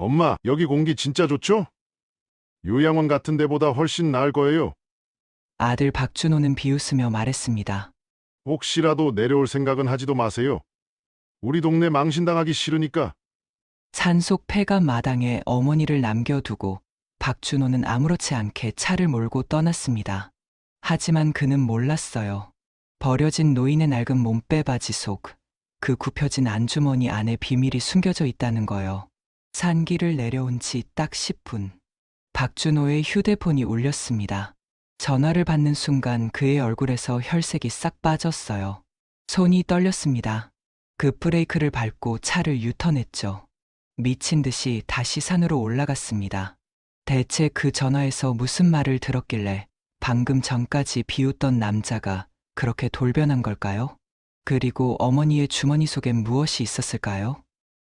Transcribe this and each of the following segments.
엄마, 여기 공기 진짜 좋죠? 요양원 같은 데보다 훨씬 나을 거예요. 아들 박준호는 비웃으며 말했습니다. 혹시라도 내려올 생각은 하지도 마세요. 우리 동네 망신당하기 싫으니까. 산속 폐가 마당에 어머니를 남겨두고 박준호는 아무렇지 않게 차를 몰고 떠났습니다. 하지만 그는 몰랐어요. 버려진 노인의 낡은 몸빼바지 속, 그 굽혀진 안주머니 안에 비밀이 숨겨져 있다는 거요. 산길을 내려온 지 딱 10분. 박준호의 휴대폰이 울렸습니다. 전화를 받는 순간 그의 얼굴에서 혈색이 싹 빠졌어요. 손이 떨렸습니다. 급브레이크를 밟고 차를 유턴했죠. 미친 듯이 다시 산으로 올라갔습니다. 대체 그 전화에서 무슨 말을 들었길래 방금 전까지 비웃던 남자가 그렇게 돌변한 걸까요? 그리고 어머니의 주머니 속엔 무엇이 있었을까요?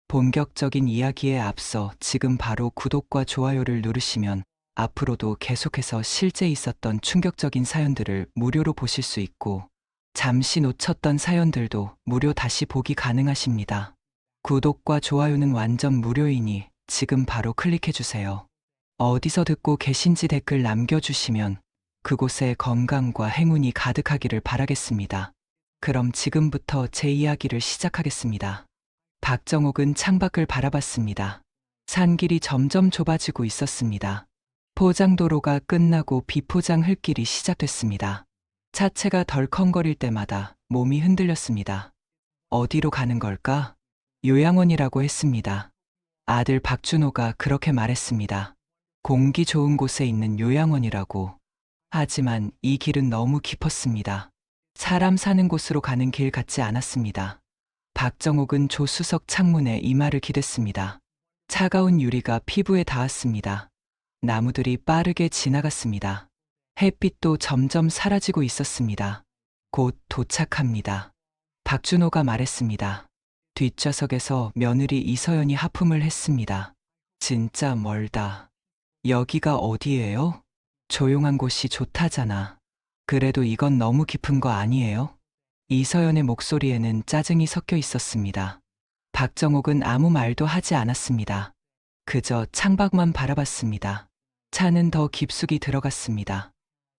본격적인 이야기에 앞서 지금 바로 구독과 좋아요를 누르시면 앞으로도 계속해서 실제 있었던 충격적인 사연들을 무료로 보실 수 있고 잠시 놓쳤던 사연들도 무료 다시 보기 가능하십니다. 구독과 좋아요는 완전 무료이니 지금 바로 클릭해주세요. 어디서 듣고 계신지 댓글 남겨주시면 그곳에 건강과 행운이 가득하기를 바라겠습니다. 그럼 지금부터 제 이야기를 시작하겠습니다. 박정옥은 창밖을 바라봤습니다. 산길이 점점 좁아지고 있었습니다. 포장도로가 끝나고 비포장 흙길이 시작됐습니다. 차체가 덜컹거릴 때마다 몸이 흔들렸습니다. 어디로 가는 걸까? 요양원이라고 했습니다. 아들 박준호가 그렇게 말했습니다. 공기 좋은 곳에 있는 요양원이라고. 하지만 이 길은 너무 깊었습니다. 사람 사는 곳으로 가는 길 같지 않았습니다. 박정옥은 조수석 창문에 이마를 기댔습니다. 차가운 유리가 피부에 닿았습니다. 나무들이 빠르게 지나갔습니다. 햇빛도 점점 사라지고 있었습니다. 곧 도착합니다. 박준호가 말했습니다. 뒷좌석에서 며느리 이서연이 하품을 했습니다. 진짜 멀다. 여기가 어디예요? 조용한 곳이 좋다잖아. 그래도 이건 너무 깊은 거 아니에요? 이서연의 목소리에는 짜증이 섞여 있었습니다. 박정옥은 아무 말도 하지 않았습니다. 그저 창밖만 바라봤습니다. 차는 더 깊숙이 들어갔습니다.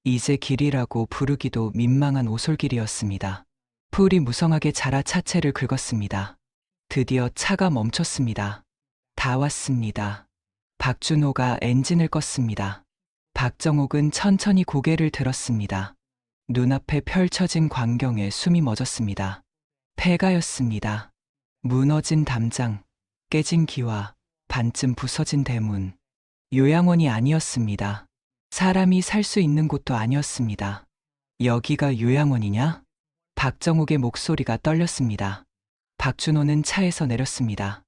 이제 길이라고 부르기도 민망한 오솔길이었습니다. 풀이 무성하게 자라 차체를 긁었습니다. 드디어 차가 멈췄습니다. 다 왔습니다. 박준호가 엔진을 껐습니다. 박정옥은 천천히 고개를 들었습니다. 눈앞에 펼쳐진 광경에 숨이 멎었습니다. 폐가였습니다. 무너진 담장, 깨진 기와 반쯤 부서진 대문. 요양원이 아니었습니다. 사람이 살 수 있는 곳도 아니었습니다. 여기가 요양원이냐? 박정옥의 목소리가 떨렸습니다. 박준호는 차에서 내렸습니다.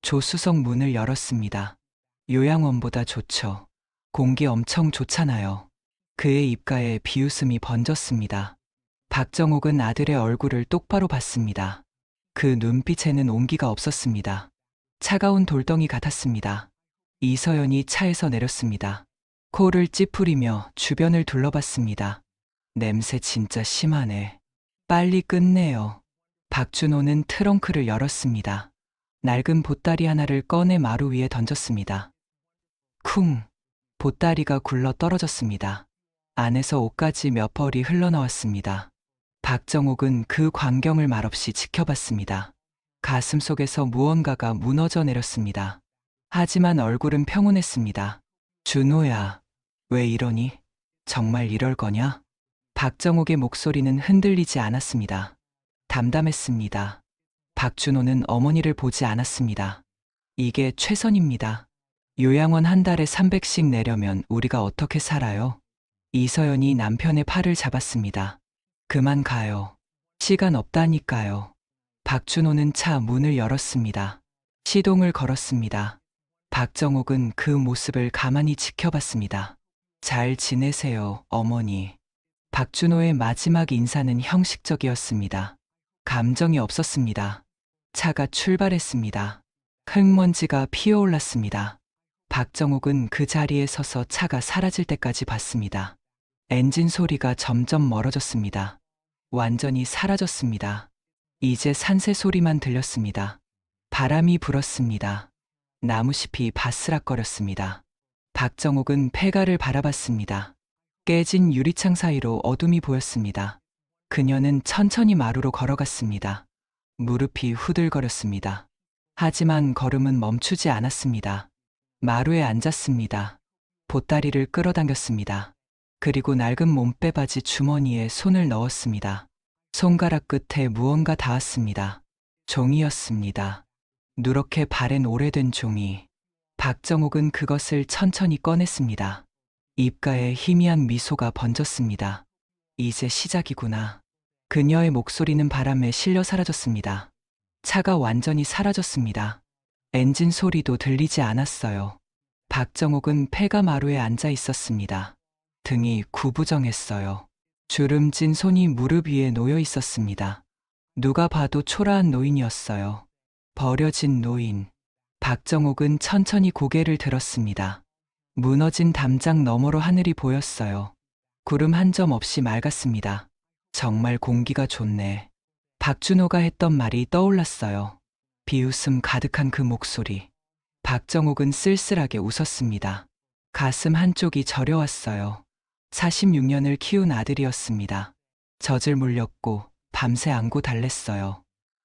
조수석 문을 열었습니다. 요양원보다 좋죠. 공기 엄청 좋잖아요. 그의 입가에 비웃음이 번졌습니다. 박정옥은 아들의 얼굴을 똑바로 봤습니다. 그 눈빛에는 온기가 없었습니다. 차가운 돌덩이 같았습니다. 이서연이 차에서 내렸습니다. 코를 찌푸리며 주변을 둘러봤습니다. 냄새 진짜 심하네. 빨리 끝내요. 박준호는 트렁크를 열었습니다. 낡은 보따리 하나를 꺼내 마루 위에 던졌습니다. 쿵! 보따리가 굴러 떨어졌습니다. 안에서 옷까지 몇 벌이 흘러나왔습니다. 박정옥은 그 광경을 말없이 지켜봤습니다. 가슴속에서 무언가가 무너져 내렸습니다. 하지만 얼굴은 평온했습니다. 준호야, 왜 이러니? 정말 이럴 거냐? 박정옥의 목소리는 흔들리지 않았습니다. 담담했습니다. 박준호는 어머니를 보지 않았습니다. 이게 최선입니다. 요양원 한 달에 300씩 내려면 우리가 어떻게 살아요? 이서연이 남편의 팔을 잡았습니다. 그만 가요. 시간 없다니까요. 박준호는 차 문을 열었습니다. 시동을 걸었습니다. 박정옥은 그 모습을 가만히 지켜봤습니다. 잘 지내세요, 어머니. 박준호의 마지막 인사는 형식적이었습니다. 감정이 없었습니다. 차가 출발했습니다. 흙먼지가 피어올랐습니다. 박정옥은 그 자리에 서서 차가 사라질 때까지 봤습니다. 엔진 소리가 점점 멀어졌습니다. 완전히 사라졌습니다. 이제 산새 소리만 들렸습니다. 바람이 불었습니다. 나무잎이 바스락거렸습니다. 박정옥은 폐가를 바라봤습니다. 깨진 유리창 사이로 어둠이 보였습니다. 그녀는 천천히 마루로 걸어갔습니다. 무릎이 후들거렸습니다. 하지만 걸음은 멈추지 않았습니다. 마루에 앉았습니다. 보따리를 끌어당겼습니다. 그리고 낡은 몸빼바지 주머니에 손을 넣었습니다. 손가락 끝에 무언가 닿았습니다. 종이였습니다. 누렇게 바랜 오래된 종이. 박정옥은 그것을 천천히 꺼냈습니다. 입가에 희미한 미소가 번졌습니다. 이제 시작이구나. 그녀의 목소리는 바람에 실려 사라졌습니다. 차가 완전히 사라졌습니다. 엔진 소리도 들리지 않았어요. 박정옥은 폐가 마루에 앉아 있었습니다. 등이 구부정했어요. 주름진 손이 무릎 위에 놓여 있었습니다. 누가 봐도 초라한 노인이었어요. 버려진 노인. 박정옥은 천천히 고개를 들었습니다. 무너진 담장 너머로 하늘이 보였어요. 구름 한 점 없이 맑았습니다. 정말 공기가 좋네. 박준호가 했던 말이 떠올랐어요. 비웃음 가득한 그 목소리. 박정옥은 쓸쓸하게 웃었습니다. 가슴 한쪽이 저려왔어요. 46년을 키운 아들이었습니다. 젖을 물렸고 밤새 안고 달랬어요.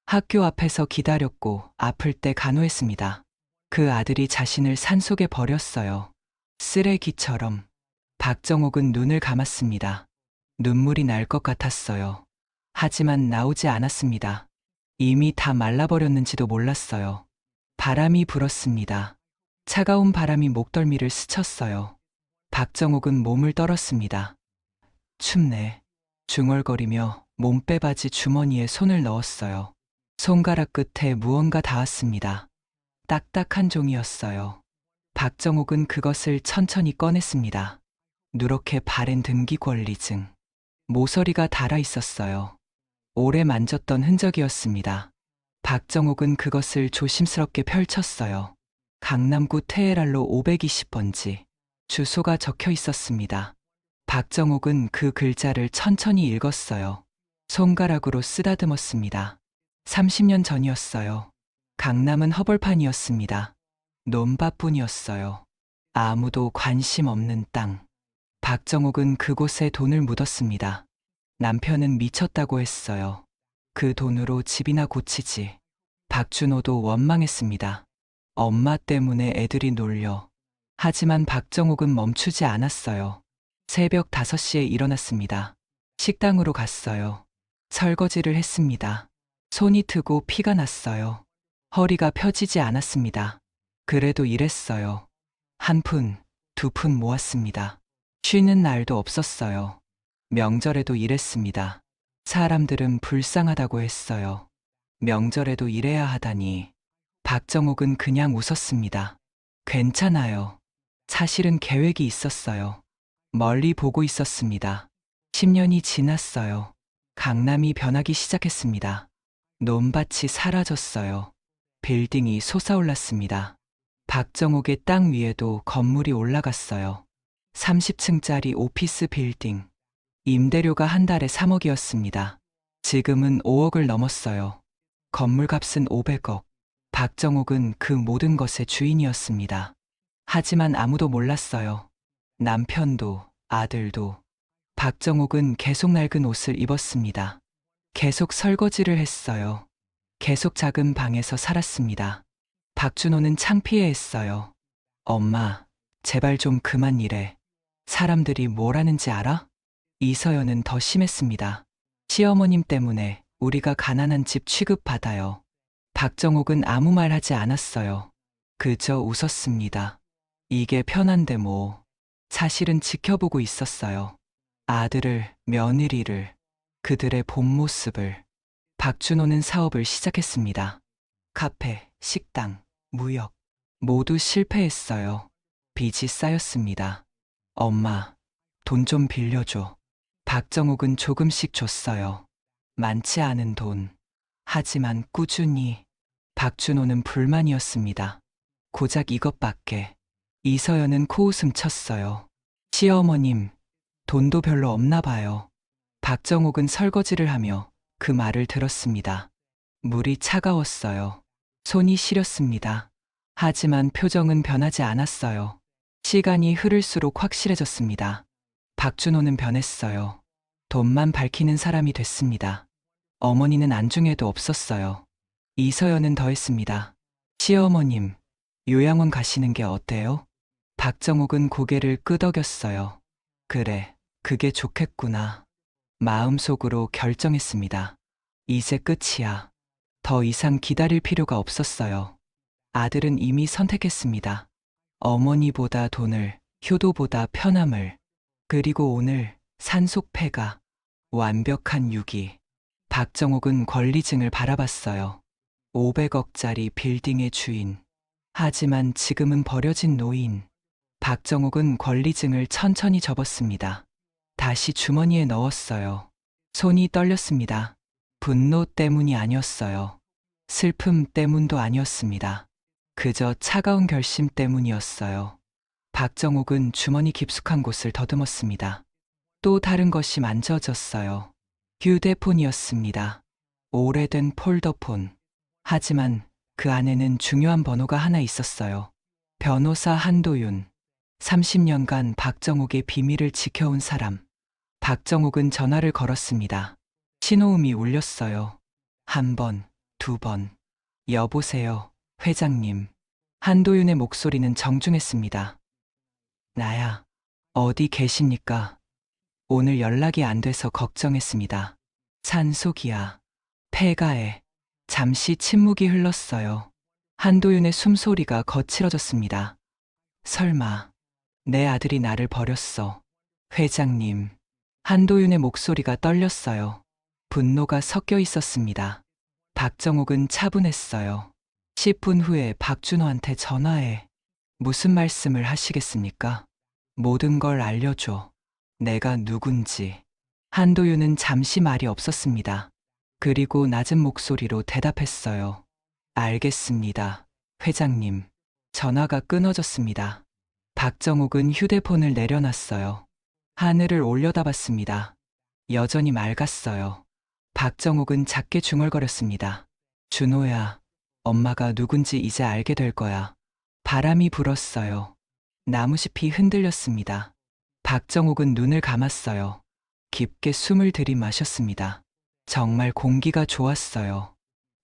학교 앞에서 기다렸고 아플 때 간호했습니다. 그 아들이 자신을 산속에 버렸어요. 쓰레기처럼. 박정옥은 눈을 감았습니다. 눈물이 날 것 같았어요. 하지만 나오지 않았습니다. 이미 다 말라버렸는지도 몰랐어요. 바람이 불었습니다. 차가운 바람이 목덜미를 스쳤어요. 박정옥은 몸을 떨었습니다. 춥네. 중얼거리며 몸빼바지 주머니에 손을 넣었어요. 손가락 끝에 무언가 닿았습니다. 딱딱한 종이었어요. 박정옥은 그것을 천천히 꺼냈습니다. 누렇게 바랜 등기권리증. 모서리가 닳아 있었어요. 오래 만졌던 흔적이었습니다. 박정옥은 그것을 조심스럽게 펼쳤어요. 강남구 테헤랄로 520번지. 주소가 적혀 있었습니다. 박정옥은 그 글자를 천천히 읽었어요. 손가락으로 쓰다듬었습니다. 30년 전이었어요. 강남은 허벌판이었습니다. 논밭뿐이었어요. 아무도 관심 없는 땅. 박정옥은 그곳에 돈을 묻었습니다. 남편은 미쳤다고 했어요. 그 돈으로 집이나 고치지. 박준호도 원망했습니다. 엄마 때문에 애들이 놀려. 하지만 박정옥은 멈추지 않았어요. 새벽 5시에 일어났습니다. 식당으로 갔어요. 설거지를 했습니다. 손이 트고 피가 났어요. 허리가 펴지지 않았습니다. 그래도 일했어요. 한 푼, 2푼 모았습니다. 쉬는 날도 없었어요. 명절에도 일했습니다. 사람들은 불쌍하다고 했어요. 명절에도 일해야 하다니. 박정옥은 그냥 웃었습니다. 괜찮아요. 사실은 계획이 있었어요. 멀리 보고 있었습니다. 10년이 지났어요. 강남이 변하기 시작했습니다. 논밭이 사라졌어요. 빌딩이 솟아올랐습니다. 박정옥의 땅 위에도 건물이 올라갔어요. 30층짜리 오피스 빌딩. 임대료가 한 달에 3억이었습니다. 지금은 5억을 넘었어요. 건물값은 500억. 박정옥은 그 모든 것의 주인이었습니다. 하지만 아무도 몰랐어요. 남편도, 아들도. 박정옥은 계속 낡은 옷을 입었습니다. 계속 설거지를 했어요. 계속 작은 방에서 살았습니다. 박준호는 창피해했어요. 엄마, 제발 좀 그만 일해. 사람들이 뭘 하는지 알아? 이서연은 더 심했습니다. 시어머님 때문에 우리가 가난한 집 취급받아요. 박정옥은 아무 말 하지 않았어요. 그저 웃었습니다. 이게 편한데 뭐. 사실은 지켜보고 있었어요. 아들을, 며느리를, 그들의 본 모습을. 박준호는 사업을 시작했습니다. 카페, 식당, 무역. 모두 실패했어요. 빚이 쌓였습니다. 엄마, 돈 좀 빌려줘. 박정옥은 조금씩 줬어요. 많지 않은 돈. 하지만 꾸준히. 박준호는 불만이었습니다. 고작 이것밖에. 이서연은 코웃음 쳤어요. 시어머님, 돈도 별로 없나 봐요. 박정옥은 설거지를 하며 그 말을 들었습니다. 물이 차가웠어요. 손이 시렸습니다. 하지만 표정은 변하지 않았어요. 시간이 흐를수록 확실해졌습니다. 박준호는 변했어요. 돈만 밝히는 사람이 됐습니다. 어머니는 안중에도 없었어요. 이서연은 더했습니다. 시어머님, 요양원 가시는 게 어때요? 박정옥은 고개를 끄덕였어요. 그래, 그게 좋겠구나. 마음속으로 결정했습니다. 이제 끝이야. 더 이상 기다릴 필요가 없었어요. 아들은 이미 선택했습니다. 어머니보다 돈을, 효도보다 편함을, 그리고 오늘 산속폐가, 완벽한 유기. 박정옥은 권리증을 바라봤어요. 500억짜리 빌딩의 주인. 하지만 지금은 버려진 노인. 박정옥은 권리증을 천천히 접었습니다. 다시 주머니에 넣었어요. 손이 떨렸습니다. 분노 때문이 아니었어요. 슬픔 때문도 아니었습니다. 그저 차가운 결심 때문이었어요. 박정옥은 주머니 깊숙한 곳을 더듬었습니다. 또 다른 것이 만져졌어요. 휴대폰이었습니다. 오래된 폴더폰. 하지만 그 안에는 중요한 번호가 하나 있었어요. 변호사 한도윤. 30년간 박정옥의 비밀을 지켜온 사람. 박정옥은 전화를 걸었습니다. 신호음이 울렸어요. 한 번, 두 번. 여보세요, 회장님. 한도윤의 목소리는 정중했습니다. 나야. 어디 계십니까? 오늘 연락이 안 돼서 걱정했습니다. 산속이야. 폐가에. 잠시 침묵이 흘렀어요. 한도윤의 숨소리가 거칠어졌습니다. 설마 내 아들이 나를 버렸어. 회장님. 한도윤의 목소리가 떨렸어요. 분노가 섞여 있었습니다. 박정옥은 차분했어요. 10분 후에 박준호한테 전화해. 무슨 말씀을 하시겠습니까? 모든 걸 알려줘. 내가 누군지. 한도윤은 잠시 말이 없었습니다. 그리고 낮은 목소리로 대답했어요. 알겠습니다, 회장님. 전화가 끊어졌습니다. 박정옥은 휴대폰을 내려놨어요. 하늘을 올려다봤습니다. 여전히 맑았어요. 박정옥은 작게 중얼거렸습니다. 준호야, 엄마가 누군지 이제 알게 될 거야. 바람이 불었어요. 나무숲이 흔들렸습니다. 박정옥은 눈을 감았어요. 깊게 숨을 들이마셨습니다. 정말 공기가 좋았어요.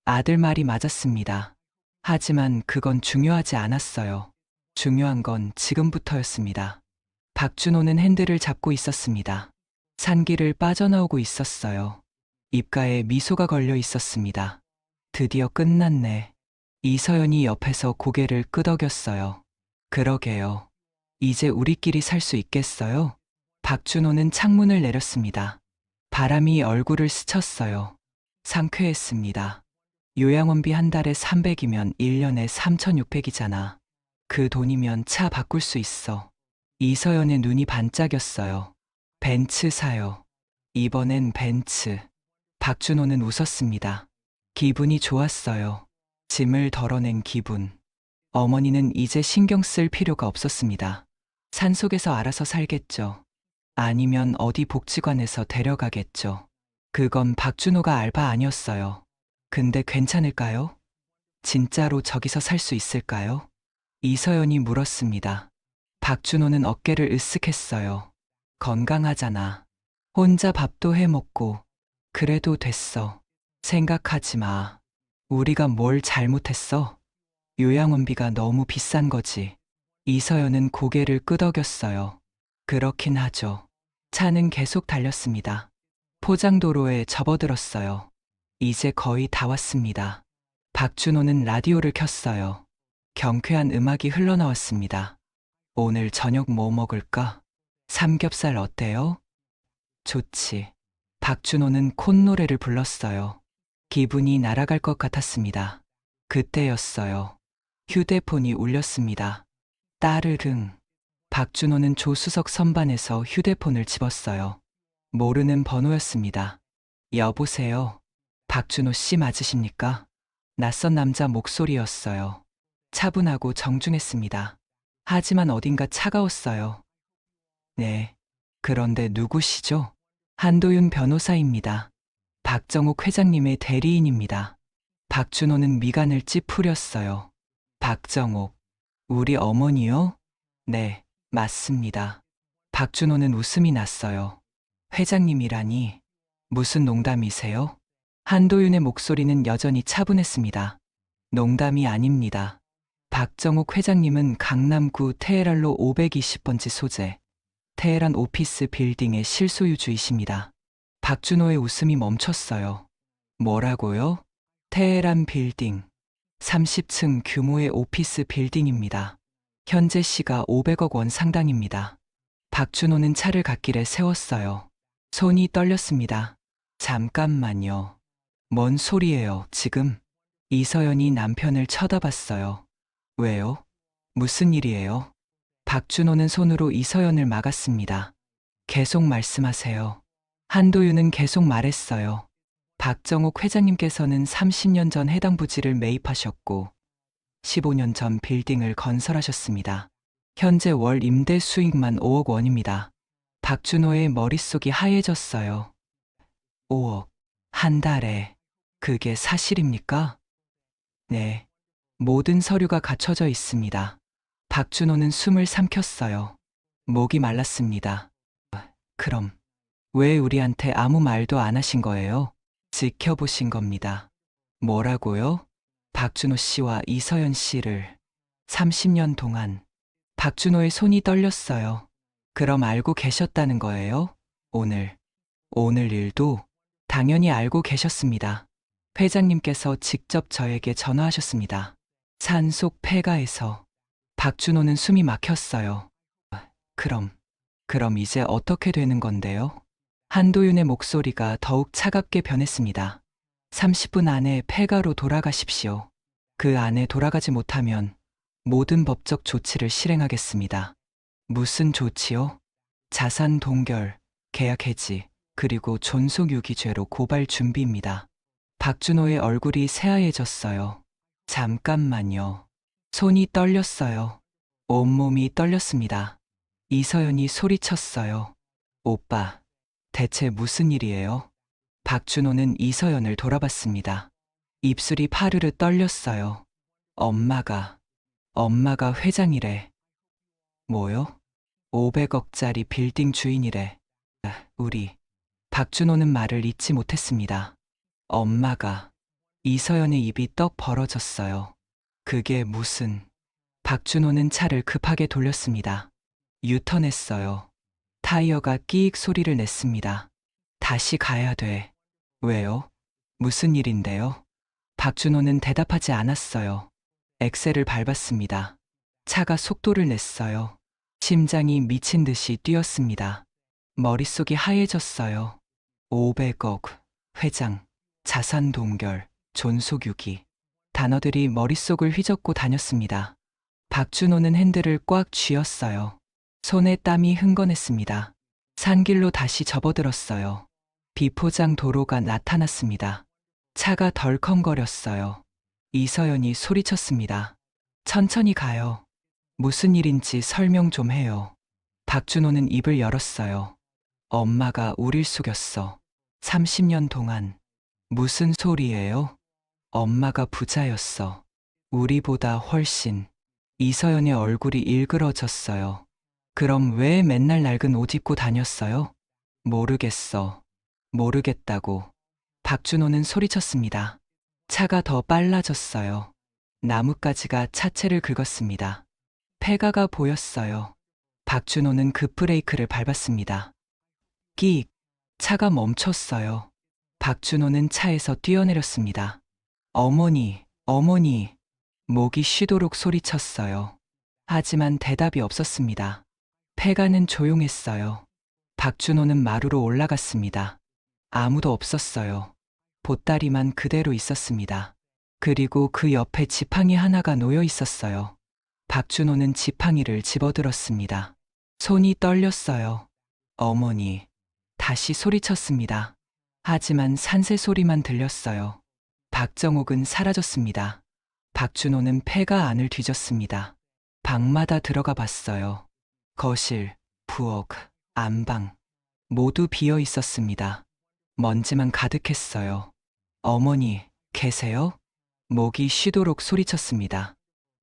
아들 말이 맞았습니다. 하지만 그건 중요하지 않았어요. 중요한 건 지금부터였습니다. 박준호는 핸들을 잡고 있었습니다. 산길을 빠져나오고 있었어요. 입가에 미소가 걸려 있었습니다. 드디어 끝났네. 이서연이 옆에서 고개를 끄덕였어요. 그러게요. 이제 우리끼리 살 수 있겠어요? 박준호는 창문을 내렸습니다. 바람이 얼굴을 스쳤어요. 상쾌했습니다. 요양원비 한 달에 300이면 1년에 3,600이잖아. 그 돈이면 차 바꿀 수 있어. 이서연의 눈이 반짝였어요. 벤츠 사요. 이번엔 벤츠. 박준호는 웃었습니다. 기분이 좋았어요. 짐을 덜어낸 기분. 어머니는 이제 신경 쓸 필요가 없었습니다. 산속에서 알아서 살겠죠. 아니면 어디 복지관에서 데려가겠죠. 그건 박준호가 알 바 아니었어요. 근데 괜찮을까요? 진짜로 저기서 살 수 있을까요? 이서연이 물었습니다. 박준호는 어깨를 으쓱했어요. 건강하잖아. 혼자 밥도 해 먹고. 그래도 됐어. 생각하지 마. 우리가 뭘 잘못했어? 요양원비가 너무 비싼 거지. 이서연은 고개를 끄덕였어요. 그렇긴 하죠. 차는 계속 달렸습니다. 포장도로에 접어들었어요. 이제 거의 다 왔습니다. 박준호는 라디오를 켰어요. 경쾌한 음악이 흘러나왔습니다. 오늘 저녁 뭐 먹을까? 삼겹살 어때요? 좋지. 박준호는 콧노래를 불렀어요. 기분이 날아갈 것 같았습니다. 그때였어요. 휴대폰이 울렸습니다. 따르릉. 박준호는 조수석 선반에서 휴대폰을 집었어요. 모르는 번호였습니다. 여보세요. 박준호 씨 맞으십니까? 낯선 남자 목소리였어요. 차분하고 정중했습니다. 하지만 어딘가 차가웠어요. 네. 그런데 누구시죠? 한도윤 변호사입니다. 박정옥 회장님의 대리인입니다. 박준호는 미간을 찌푸렸어요. 박정옥, 우리 어머니요? 네, 맞습니다. 박준호는 웃음이 났어요. 회장님이라니, 무슨 농담이세요? 한도윤의 목소리는 여전히 차분했습니다. 농담이 아닙니다. 박정옥 회장님은 강남구 테헤란로 520번지 소재, 테헤란 오피스 빌딩의 실소유주이십니다. 박준호의 웃음이 멈췄어요. 뭐라고요? 테헤란 빌딩. 30층 규모의 오피스 빌딩입니다. 현재 시가 500억 원 상당입니다. 박준호는 차를 갓길에 세웠어요. 손이 떨렸습니다. 잠깐만요. 뭔 소리예요, 지금? 이서연이 남편을 쳐다봤어요. 왜요? 무슨 일이에요? 박준호는 손으로 이서연을 막았습니다. 계속 말씀하세요. 한도윤은 계속 말했어요. 박정옥 회장님께서는 30년 전 해당 부지를 매입하셨고 15년 전 빌딩을 건설하셨습니다. 현재 월 임대 수익만 5억 원입니다. 박준호의 머릿속이 하얘졌어요. 5억. 한 달에. 그게 사실입니까? 네. 모든 서류가 갖춰져 있습니다. 박준호는 숨을 삼켰어요. 목이 말랐습니다. 그럼 왜 우리한테 아무 말도 안 하신 거예요? 지켜보신 겁니다. 뭐라고요? 박준호 씨와 이서연 씨를 30년 동안. 박준호의 손이 떨렸어요. 그럼 알고 계셨다는 거예요? 오늘 일도? 당연히 알고 계셨습니다. 회장님께서 직접 저에게 전화하셨습니다. 산속 폐가에서. 박준호는 숨이 막혔어요. 그럼 이제 어떻게 되는 건데요? 한도윤의 목소리가 더욱 차갑게 변했습니다. 30분 안에 폐가로 돌아가십시오. 그 안에 돌아가지 못하면 모든 법적 조치를 실행하겠습니다. 무슨 조치요? 자산 동결, 계약 해지, 그리고 존속유기죄로 고발 준비입니다. 박준호의 얼굴이 새하얘졌어요. 잠깐만요. 손이 떨렸어요. 온몸이 떨렸습니다. 이서연이 소리쳤어요. 오빠, 대체 무슨 일이에요? 박준호는 이서연을 돌아봤습니다. 입술이 파르르 떨렸어요. 엄마가 회장이래. 뭐요? 500억짜리 빌딩 주인이래. 우리. 박준호는 말을 잇지 못했습니다. 엄마가. 이서연의 입이 떡 벌어졌어요. 그게 무슨. 박준호는 차를 급하게 돌렸습니다. 유턴했어요. 타이어가 끼익 소리를 냈습니다. 다시 가야 돼. 왜요? 무슨 일인데요? 박준호는 대답하지 않았어요. 엑셀을 밟았습니다. 차가 속도를 냈어요. 심장이 미친 듯이 뛰었습니다. 머릿속이 하얘졌어요. 500억, 회장, 자산 동결, 존속유기. 단어들이 머릿속을 휘젓고 다녔습니다. 박준호는 핸들을 꽉 쥐었어요. 손에 땀이 흥건했습니다. 산길로 다시 접어들었어요. 비포장 도로가 나타났습니다. 차가 덜컹거렸어요. 이서연이 소리쳤습니다. 천천히 가요. 무슨 일인지 설명 좀 해요. 박준호는 입을 열었어요. 엄마가 우릴 속였어. 30년 동안. 무슨 소리예요? 엄마가 부자였어. 우리보다 훨씬. 이서연의 얼굴이 일그러졌어요. 그럼 왜 맨날 낡은 옷 입고 다녔어요? 모르겠어. 모르겠다고. 박준호는 소리쳤습니다. 차가 더 빨라졌어요. 나뭇가지가 차체를 긁었습니다. 폐가가 보였어요. 박준호는 급브레이크를 밟았습니다. 끼익. 차가 멈췄어요. 박준호는 차에서 뛰어내렸습니다. 어머니. 목이 쉬도록 소리쳤어요. 하지만 대답이 없었습니다. 폐가는 조용했어요. 박준호는 마루로 올라갔습니다. 아무도 없었어요. 보따리만 그대로 있었습니다. 그리고 그 옆에 지팡이 하나가 놓여 있었어요. 박준호는 지팡이를 집어들었습니다. 손이 떨렸어요. 어머니. 다시 소리쳤습니다. 하지만 산새 소리만 들렸어요. 박정옥은 사라졌습니다. 박준호는 폐가 안을 뒤졌습니다. 방마다 들어가 봤어요. 거실, 부엌, 안방. 모두 비어 있었습니다. 먼지만 가득했어요. 어머니, 계세요? 목이 쉬도록 소리쳤습니다.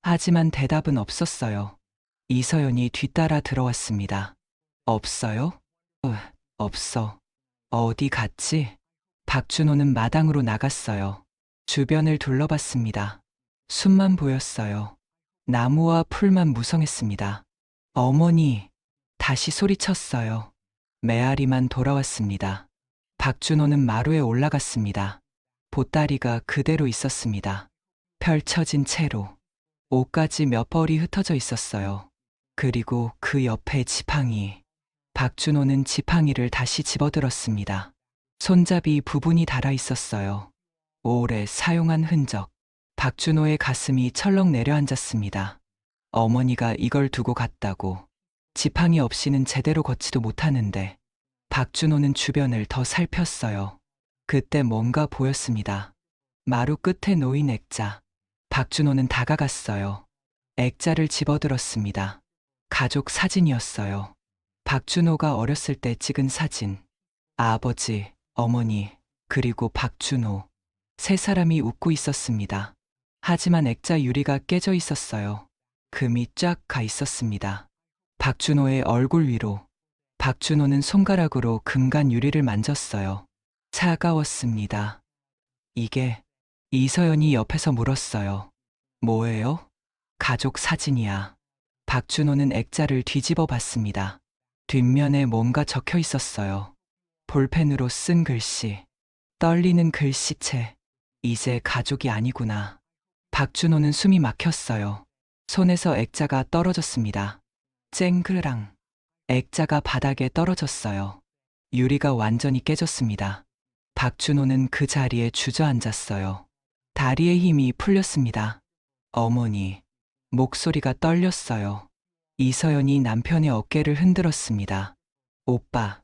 하지만 대답은 없었어요. 이서연이 뒤따라 들어왔습니다. 없어요? 없어. 어디 갔지? 박준호는 마당으로 나갔어요. 주변을 둘러봤습니다. 숲만 보였어요. 나무와 풀만 무성했습니다. 어머니, 다시 소리쳤어요. 메아리만 돌아왔습니다. 박준호는 마루에 올라갔습니다. 보따리가 그대로 있었습니다. 펼쳐진 채로. 옷까지 몇 벌이 흩어져 있었어요. 그리고 그 옆에 지팡이. 박준호는 지팡이를 다시 집어들었습니다. 손잡이 부분이 닳아 있었어요. 오래 사용한 흔적. 박준호의 가슴이 철렁 내려앉았습니다. 어머니가 이걸 두고 갔다고. 지팡이 없이는 제대로 걷지도 못하는데. 박준호는 주변을 더 살폈어요. 그때 뭔가 보였습니다. 마루 끝에 놓인 액자. 박준호는 다가갔어요. 액자를 집어들었습니다. 가족 사진이었어요. 박준호가 어렸을 때 찍은 사진. 아버지, 어머니, 그리고 박준호. 세 사람이 웃고 있었습니다. 하지만 액자 유리가 깨져 있었어요. 금이 쫙 가 있었습니다. 박준호의 얼굴 위로. 박준호는 손가락으로 금간 유리를 만졌어요. 차가웠습니다. 이게, 이서연이 옆에서 물었어요. 뭐예요? 가족 사진이야. 박준호는 액자를 뒤집어 봤습니다. 뒷면에 뭔가 적혀 있었어요. 볼펜으로 쓴 글씨. 떨리는 글씨체. 이제 가족이 아니구나. 박준호는 숨이 막혔어요. 손에서 액자가 떨어졌습니다. 쨍그랑. 액자가 바닥에 떨어졌어요. 유리가 완전히 깨졌습니다. 박준호는 그 자리에 주저앉았어요. 다리에 힘이 풀렸습니다. 어머니. 목소리가 떨렸어요. 이서연이 남편의 어깨를 흔들었습니다. 오빠,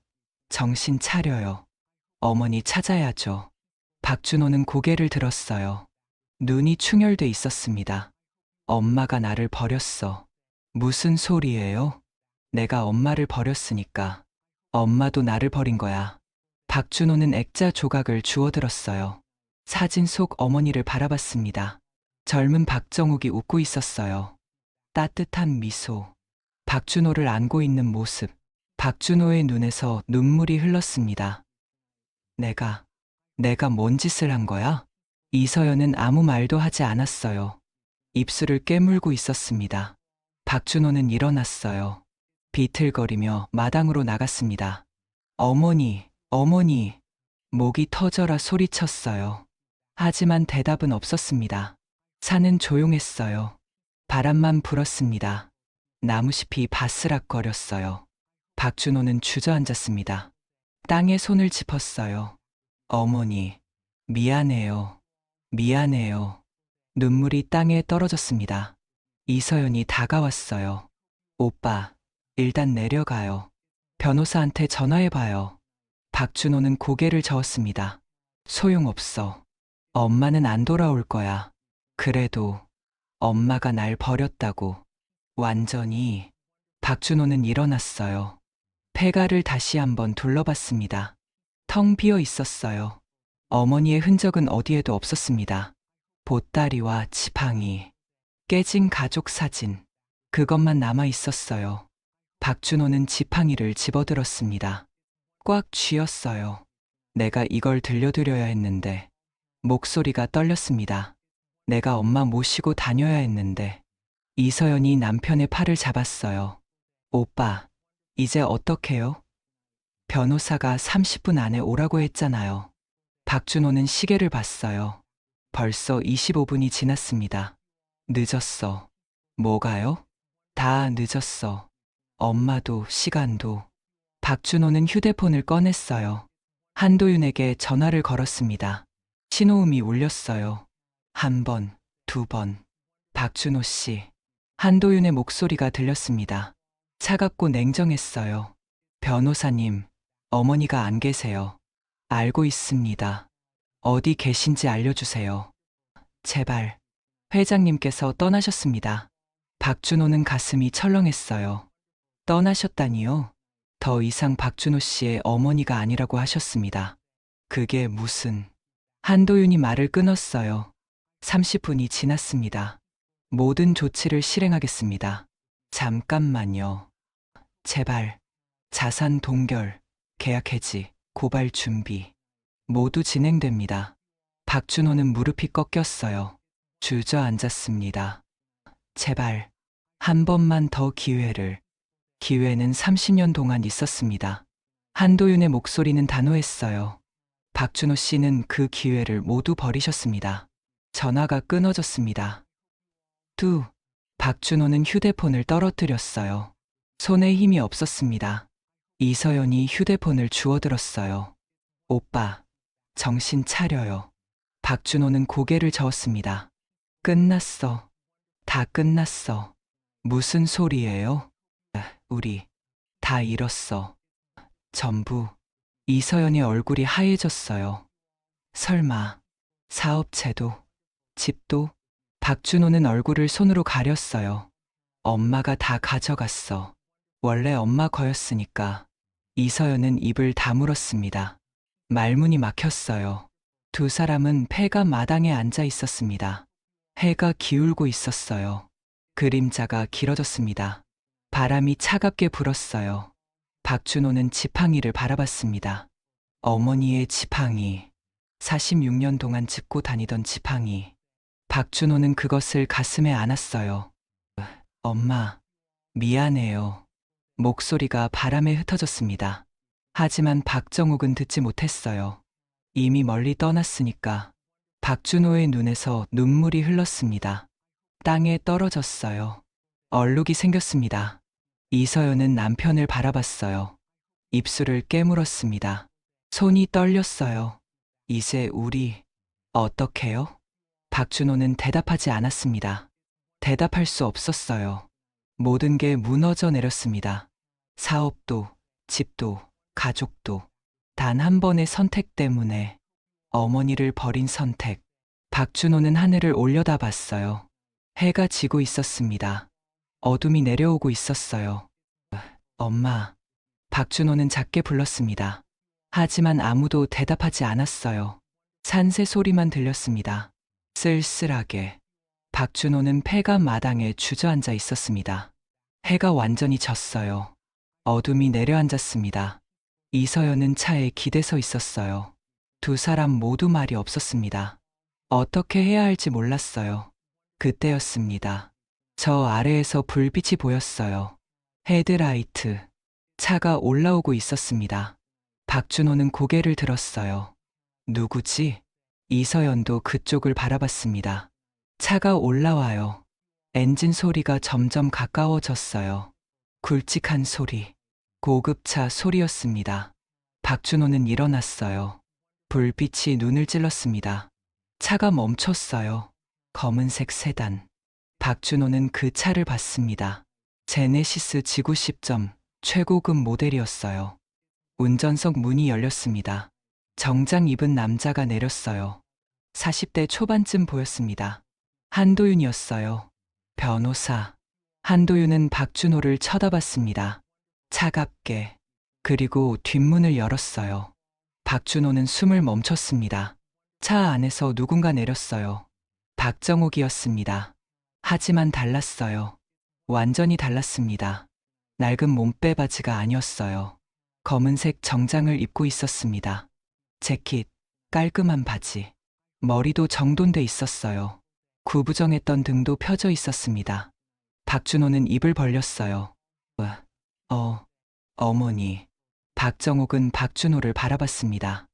정신 차려요. 어머니 찾아야죠. 박준호는 고개를 들었어요. 눈이 충혈돼 있었습니다. 엄마가 나를 버렸어. 무슨 소리예요? 내가 엄마를 버렸으니까. 엄마도 나를 버린 거야. 박준호는 액자 조각을 주워들었어요. 사진 속 어머니를 바라봤습니다. 젊은 박정욱이 웃고 있었어요. 따뜻한 미소. 박준호를 안고 있는 모습. 박준호의 눈에서 눈물이 흘렀습니다. 내가 뭔 짓을 한 거야? 이서연은 아무 말도 하지 않았어요. 입술을 깨물고 있었습니다. 박준호는 일어났어요. 비틀거리며 마당으로 나갔습니다. 어머니, 어머니. 목이 터져라 소리쳤어요. 하지만 대답은 없었습니다. 산은 조용했어요. 바람만 불었습니다. 나무잎이 바스락거렸어요. 박준호는 주저앉았습니다. 땅에 손을 짚었어요. 어머니, 미안해요. 미안해요. 눈물이 땅에 떨어졌습니다. 이서연이 다가왔어요. 오빠, 일단 내려가요. 변호사한테 전화해봐요. 박준호는 고개를 저었습니다. 소용없어. 엄마는 안 돌아올 거야. 그래도 엄마가 날 버렸다고. 완전히. 박준호는 일어났어요. 폐가를 다시 한번 둘러봤습니다. 텅 비어 있었어요. 어머니의 흔적은 어디에도 없었습니다. 보따리와 지팡이, 깨진 가족 사진. 그것만 남아 있었어요. 박준호는 지팡이를 집어들었습니다. 꽉 쥐었어요. 내가 이걸 들려드려야 했는데. 목소리가 떨렸습니다. 내가 엄마 모시고 다녀야 했는데. 이서연이 남편의 팔을 잡았어요. 오빠, 이제 어떡해요? 변호사가 30분 안에 오라고 했잖아요. 박준호는 시계를 봤어요. 벌써 25분이 지났습니다. 늦었어. 뭐가요? 다 늦었어. 엄마도 시간도. 박준호는 휴대폰을 꺼냈어요. 한도윤에게 전화를 걸었습니다. 신호음이 울렸어요. 한 번, 두 번. 박준호 씨. 한도윤의 목소리가 들렸습니다. 차갑고 냉정했어요. 변호사님, 어머니가 안 계세요. 알고 있습니다. 어디 계신지 알려주세요. 제발. 회장님께서 떠나셨습니다. 박준호는 가슴이 철렁했어요. 떠나셨다니요? 더 이상 박준호 씨의 어머니가 아니라고 하셨습니다. 그게 무슨... 한도윤이 말을 끊었어요. 30분이 지났습니다. 모든 조치를 실행하겠습니다. 잠깐만요. 제발. 자산 동결, 계약 해지, 고발 준비. 모두 진행됩니다. 박준호는 무릎이 꺾였어요. 주저앉았습니다. 제발. 한 번만 더 기회를. 기회는 30년 동안 있었습니다. 한도윤의 목소리는 단호했어요. 박준호 씨는 그 기회를 모두 버리셨습니다. 전화가 끊어졌습니다. 박준호는 휴대폰을 떨어뜨렸어요. 손에 힘이 없었습니다. 이서연이 휴대폰을 주워들었어요. 오빠, 정신 차려요. 박준호는 고개를 저었습니다. 끝났어. 다 끝났어. 무슨 소리예요? 우리 다 잃었어. 전부. 이서연의 얼굴이 하얘졌어요. 설마 사업체도, 집도? 박준호는 얼굴을 손으로 가렸어요. 엄마가 다 가져갔어. 원래 엄마 거였으니까. 이서연은 입을 다물었습니다. 말문이 막혔어요. 두 사람은 폐가 마당에 앉아 있었습니다. 해가 기울고 있었어요. 그림자가 길어졌습니다. 바람이 차갑게 불었어요. 박준호는 지팡이를 바라봤습니다. 어머니의 지팡이. 46년 동안 짚고 다니던 지팡이. 박준호는 그것을 가슴에 안았어요. 엄마, 미안해요. 목소리가 바람에 흩어졌습니다. 하지만 박정욱은 듣지 못했어요. 이미 멀리 떠났으니까. 박준호의 눈에서 눈물이 흘렀습니다. 땅에 떨어졌어요. 얼룩이 생겼습니다. 이서연은 남편을 바라봤어요. 입술을 깨물었습니다. 손이 떨렸어요. 이제 우리 어떡해요? 박준호는 대답하지 않았습니다. 대답할 수 없었어요. 모든 게 무너져 내렸습니다. 사업도, 집도, 가족도. 단 한 번의 선택 때문에. 어머니를 버린 선택. 박준호는 하늘을 올려다봤어요. 해가 지고 있었습니다. 어둠이 내려오고 있었어요. 엄마. 박준호는 작게 불렀습니다. 하지만 아무도 대답하지 않았어요. 산새 소리만 들렸습니다. 쓸쓸하게. 박준호는 폐가 마당에 주저앉아 있었습니다. 해가 완전히 졌어요. 어둠이 내려앉았습니다. 이서연은 차에 기대서 있었어요. 두 사람 모두 말이 없었습니다. 어떻게 해야 할지 몰랐어요. 그때였습니다. 저 아래에서 불빛이 보였어요. 헤드라이트. 차가 올라오고 있었습니다. 박준호는 고개를 들었어요. 누구지? 이서연도 그쪽을 바라봤습니다. 차가 올라와요. 엔진 소리가 점점 가까워졌어요. 굵직한 소리. 고급차 소리였습니다. 박준호는 일어났어요. 불빛이 눈을 찔렀습니다. 차가 멈췄어요. 검은색 세단. 박준호는 그 차를 봤습니다. 제네시스 지구 10점, 최고급 모델이었어요. 운전석 문이 열렸습니다. 정장 입은 남자가 내렸어요. 40대 초반쯤 보였습니다. 한도윤이었어요. 변호사. 한도윤은 박준호를 쳐다봤습니다. 차갑게. 그리고 뒷문을 열었어요. 박준호는 숨을 멈췄습니다. 차 안에서 누군가 내렸어요. 박정욱이었습니다. 하지만 달랐어요. 완전히 달랐습니다. 낡은 몸빼 바지가 아니었어요. 검은색 정장을 입고 있었습니다. 재킷, 깔끔한 바지. 머리도 정돈돼 있었어요. 구부정했던 등도 펴져 있었습니다. 박준호는 입을 벌렸어요. 어머니. 박정욱은 박준호를 바라봤습니다.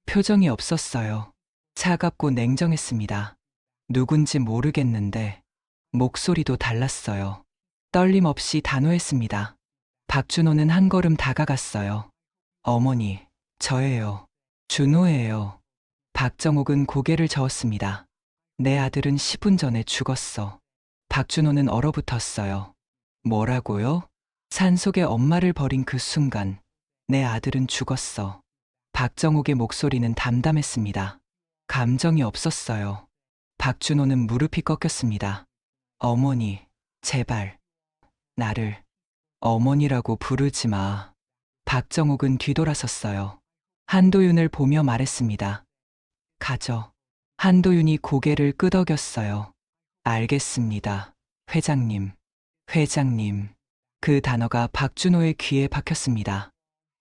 표정이 없었어요. 차갑고 냉정했습니다. 누군지 모르겠는데 목소리도 달랐어요. 떨림 없이 단호했습니다. 박준호는 한 걸음 다가갔어요. 어머니, 저예요. 준호예요. 박정욱은 고개를 저었습니다. 내 아들은 10분 전에 죽었어. 박준호는 얼어붙었어요. 뭐라고요? 산속에 엄마를 버린 그 순간 내 아들은 죽었어. 박정욱의 목소리는 담담했습니다. 감정이 없었어요. 박준호는 무릎이 꺾였습니다. 어머니, 제발. 나를 어머니라고 부르지 마. 박정욱은 뒤돌아섰어요. 한도윤을 보며 말했습니다. 가져. 한도윤이 고개를 끄덕였어요. 알겠습니다. 회장님, 회장님. 그 단어가 박준호의 귀에 박혔습니다.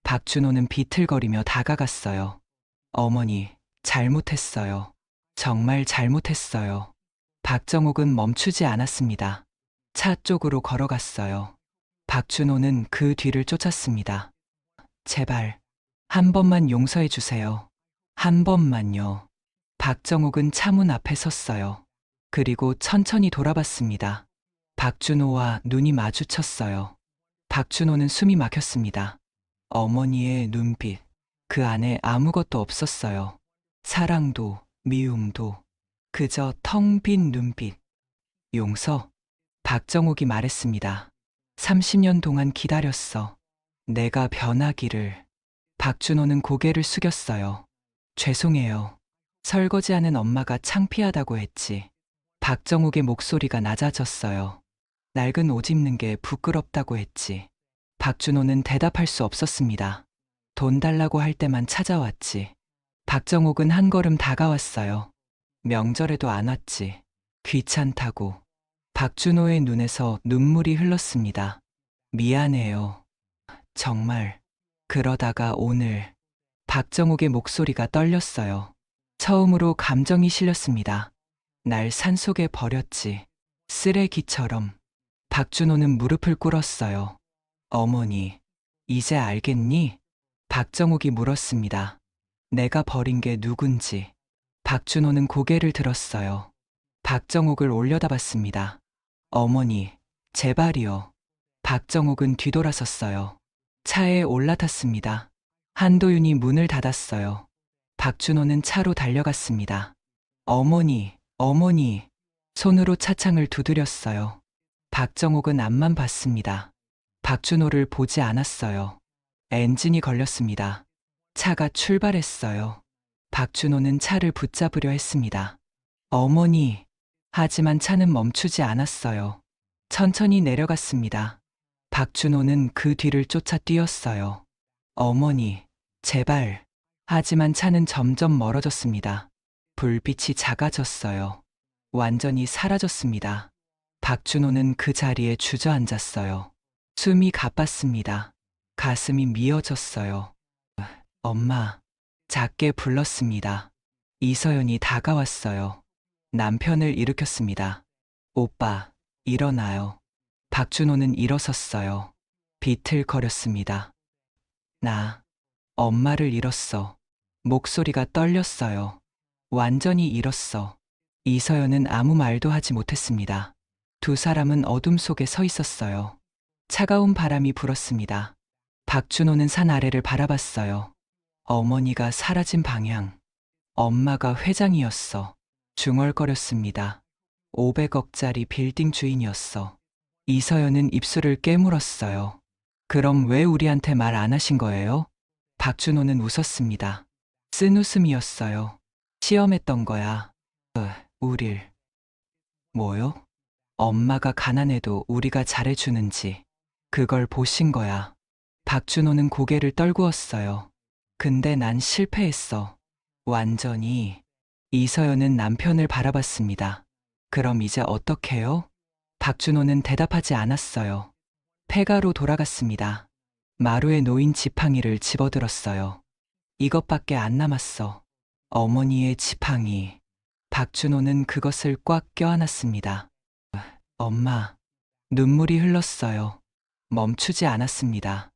박준호는 비틀거리며 다가갔어요. 어머니, 잘못했어요. 정말 잘못했어요. 박정옥은 멈추지 않았습니다. 차 쪽으로 걸어갔어요. 박준호는 그 뒤를 쫓았습니다. 제발, 한 번만 용서해 주세요. 한 번만요. 박정옥은 차문 앞에 섰어요. 그리고 천천히 돌아봤습니다. 박준호와 눈이 마주쳤어요. 박준호는 숨이 막혔습니다. 어머니의 눈빛, 그 안에 아무것도 없었어요. 사랑도, 미움도, 그저 텅 빈 눈빛. 용서? 박정옥이 말했습니다. 30년 동안 기다렸어. 내가 변하기를. 박준호는 고개를 숙였어요. 죄송해요. 설거지하는 엄마가 창피하다고 했지. 박정옥의 목소리가 낮아졌어요. 낡은 옷 입는 게 부끄럽다고 했지. 박준호는 대답할 수 없었습니다. 돈 달라고 할 때만 찾아왔지. 박정옥은 한 걸음 다가왔어요. 명절에도 안 왔지. 귀찮다고. 박준호의 눈에서 눈물이 흘렀습니다. 미안해요. 정말. 그러다가 오늘. 박정옥의 목소리가 떨렸어요. 처음으로 감정이 실렸습니다. 날 산속에 버렸지. 쓰레기처럼. 박준호는 무릎을 꿇었어요. 어머니, 이제 알겠니? 박정옥이 물었습니다. 내가 버린 게 누군지. 박준호는 고개를 들었어요. 박정옥을 올려다봤습니다. 어머니, 제발이요. 박정옥은 뒤돌아섰어요. 차에 올라탔습니다. 한도윤이 문을 닫았어요. 박준호는 차로 달려갔습니다. 어머니, 어머니. 손으로 차창을 두드렸어요. 박정옥은 앞만 봤습니다. 박준호를 보지 않았어요. 엔진이 걸렸습니다. 차가 출발했어요. 박준호는 차를 붙잡으려 했습니다. 어머니. 하지만 차는 멈추지 않았어요. 천천히 내려갔습니다. 박준호는 그 뒤를 쫓아 뛰었어요. 어머니, 제발. 하지만 차는 점점 멀어졌습니다. 불빛이 작아졌어요. 완전히 사라졌습니다. 박준호는 그 자리에 주저앉았어요. 숨이 가빴습니다. 가슴이 미어졌어요. 엄마. 작게 불렀습니다. 이서연이 다가왔어요. 남편을 일으켰습니다. 오빠, 일어나요. 박준호는 일어섰어요. 비틀거렸습니다. 나, 엄마를 잃었어. 목소리가 떨렸어요. 완전히 잃었어. 이서연은 아무 말도 하지 못했습니다. 두 사람은 어둠 속에 서 있었어요. 차가운 바람이 불었습니다. 박준호는 산 아래를 바라봤어요. 어머니가 사라진 방향. 엄마가 회장이었어. 중얼거렸습니다. 500억짜리 빌딩 주인이었어. 이서연은 입술을 깨물었어요. 그럼 왜 우리한테 말 안 하신 거예요? 박준호는 웃었습니다. 쓴 웃음이었어요. 시험했던 거야. 우릴. 뭐요? 엄마가 가난해도 우리가 잘해주는지. 그걸 보신 거야. 박준호는 고개를 떨구었어요. 근데 난 실패했어. 완전히. 이서연은 남편을 바라봤습니다. 그럼 이제 어떡해요? 박준호는 대답하지 않았어요. 폐가로 돌아갔습니다. 마루에 놓인 지팡이를 집어들었어요. 이것밖에 안 남았어. 어머니의 지팡이. 박준호는 그것을 꽉 껴안았습니다. 엄마. 눈물이 흘렀어요. 멈추지 않았습니다.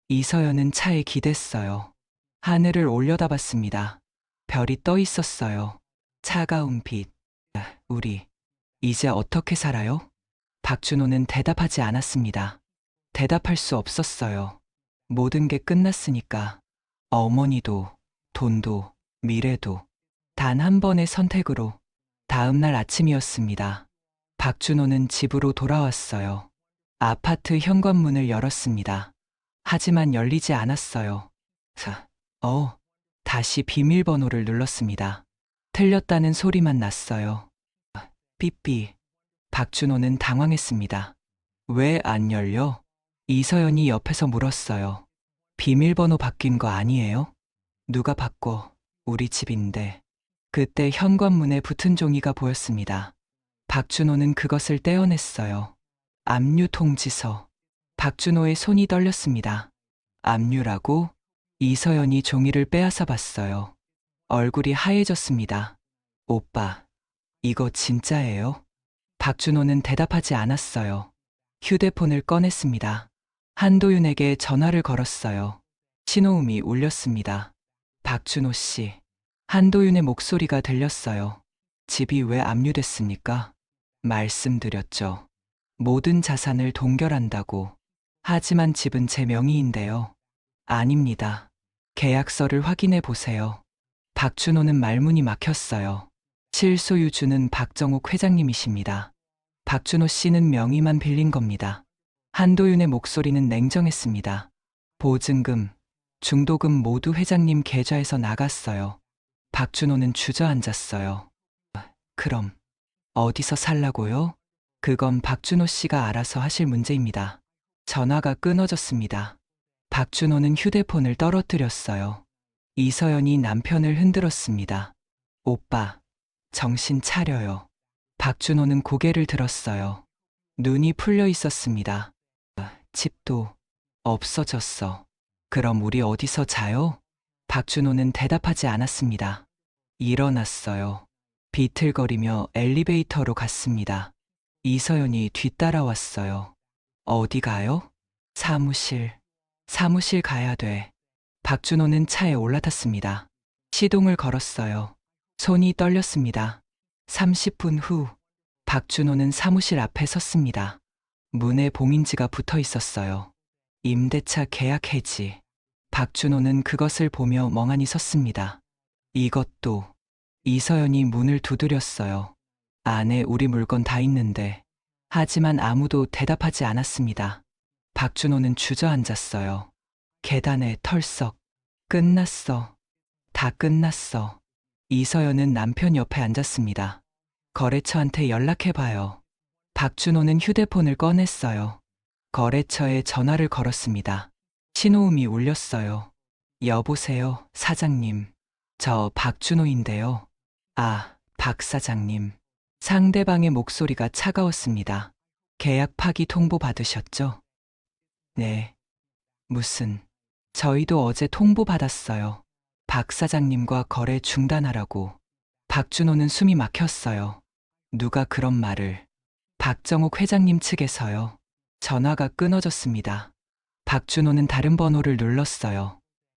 이서연은 차에 기댔어요. 하늘을 올려다봤습니다. 별이 떠 있었어요. 차가운 빛. 우리. 이제 어떻게 살아요? 박준호는 대답하지 않았습니다. 대답할 수 없었어요. 모든 게 끝났으니까. 어머니도, 돈도, 미래도. 단 한 번의 선택으로. 다음 날 아침이었습니다. 박준호는 집으로 돌아왔어요. 아파트 현관문을 열었습니다. 하지만 열리지 않았어요. 다시 비밀번호를 눌렀습니다. 틀렸다는 소리만 났어요. 삐삐. 박준호는 당황했습니다. 왜 안 열려? 이서연이 옆에서 물었어요. 비밀번호 바뀐 거 아니에요? 누가 바꿔? 우리 집인데. 그때 현관문에 붙은 종이가 보였습니다. 박준호는 그것을 떼어냈어요. 압류 통지서. 박준호의 손이 떨렸습니다. 압류라고? 이서연이 종이를 빼앗아 봤어요. 얼굴이 하얘졌습니다. 오빠, 이거 진짜예요? 박준호는 대답하지 않았어요. 휴대폰을 꺼냈습니다. 한도윤에게 전화를 걸었어요. 신호음이 울렸습니다. 박준호 씨. 한도윤의 목소리가 들렸어요. 집이 왜 압류됐습니까? 말씀드렸죠. 모든 자산을 동결한다고. 하지만 집은 제 명의인데요. 아닙니다. 계약서를 확인해 보세요. 박준호는 말문이 막혔어요. 실소유주는 박정욱 회장님이십니다. 박준호 씨는 명의만 빌린 겁니다. 한도윤의 목소리는 냉정했습니다. 보증금, 중도금 모두 회장님 계좌에서 나갔어요. 박준호는 주저앉았어요. 그럼 어디서 살라고요? 그건 박준호 씨가 알아서 하실 문제입니다. 전화가 끊어졌습니다. 박준호는 휴대폰을 떨어뜨렸어요. 이서연이 남편을 흔들었습니다. 오빠, 정신 차려요. 박준호는 고개를 들었어요. 눈이 풀려 있었습니다. 집도 없어졌어. 그럼 우리 어디서 자요? 박준호는 대답하지 않았습니다. 일어났어요. 비틀거리며 엘리베이터로 갔습니다. 이서연이 뒤따라왔어요. 어디 가요? 사무실. 사무실 가야 돼. 박준호는 차에 올라탔습니다. 시동을 걸었어요. 손이 떨렸습니다. 30분 후, 박준호는 사무실 앞에 섰습니다. 문에 봉인지가 붙어 있었어요. 임대차 계약 해지. 박준호는 그것을 보며 멍하니 섰습니다. 이것도. 이서연이 문을 두드렸어요. 안에 우리 물건 다 있는데. 하지만 아무도 대답하지 않았습니다. 박준호는 주저앉았어요. 계단에 털썩. 끝났어. 다 끝났어. 이서연은 남편 옆에 앉았습니다. 거래처한테 연락해봐요. 박준호는 휴대폰을 꺼냈어요. 거래처에 전화를 걸었습니다. 신호음이 울렸어요. 여보세요, 사장님. 저 박준호인데요. 아, 박 사장님. 상대방의 목소리가 차가웠습니다. 계약 파기 통보 받으셨죠? 네. 무슨. 저희도 어제 통보 받았어요. 박 사장님과 거래 중단하라고. 박준호는 숨이 막혔어요. 누가 그런 말을. 박정욱 회장님 측에서요. 전화가 끊어졌습니다. 박준호는 다른 번호를 눌렀어요.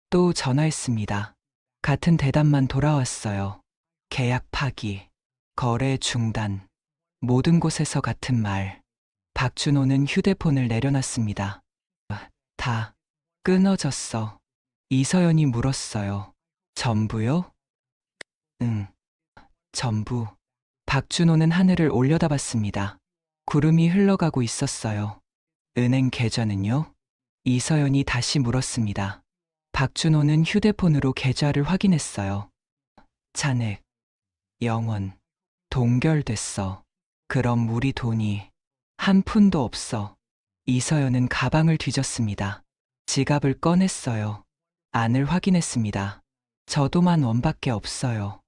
또 전화했습니다. 같은 대답만 돌아왔어요. 계약 파기, 거래 중단, 모든 곳에서 같은 말. 박준호는 휴대폰을 내려놨습니다. 다 끊어졌어. 이서연이 물었어요. 전부요? 응, 전부. 박준호는 하늘을 올려다봤습니다. 구름이 흘러가고 있었어요. 은행 계좌는요? 이서연이 다시 물었습니다. 박준호는 휴대폰으로 계좌를 확인했어요. 잔액, 영원, 동결됐어. 그럼 우리 돈이 한 푼도 없어. 이서연은 가방을 뒤졌습니다. 지갑을 꺼냈어요. 안을 확인했습니다. 저도 10,000원밖에 없어요.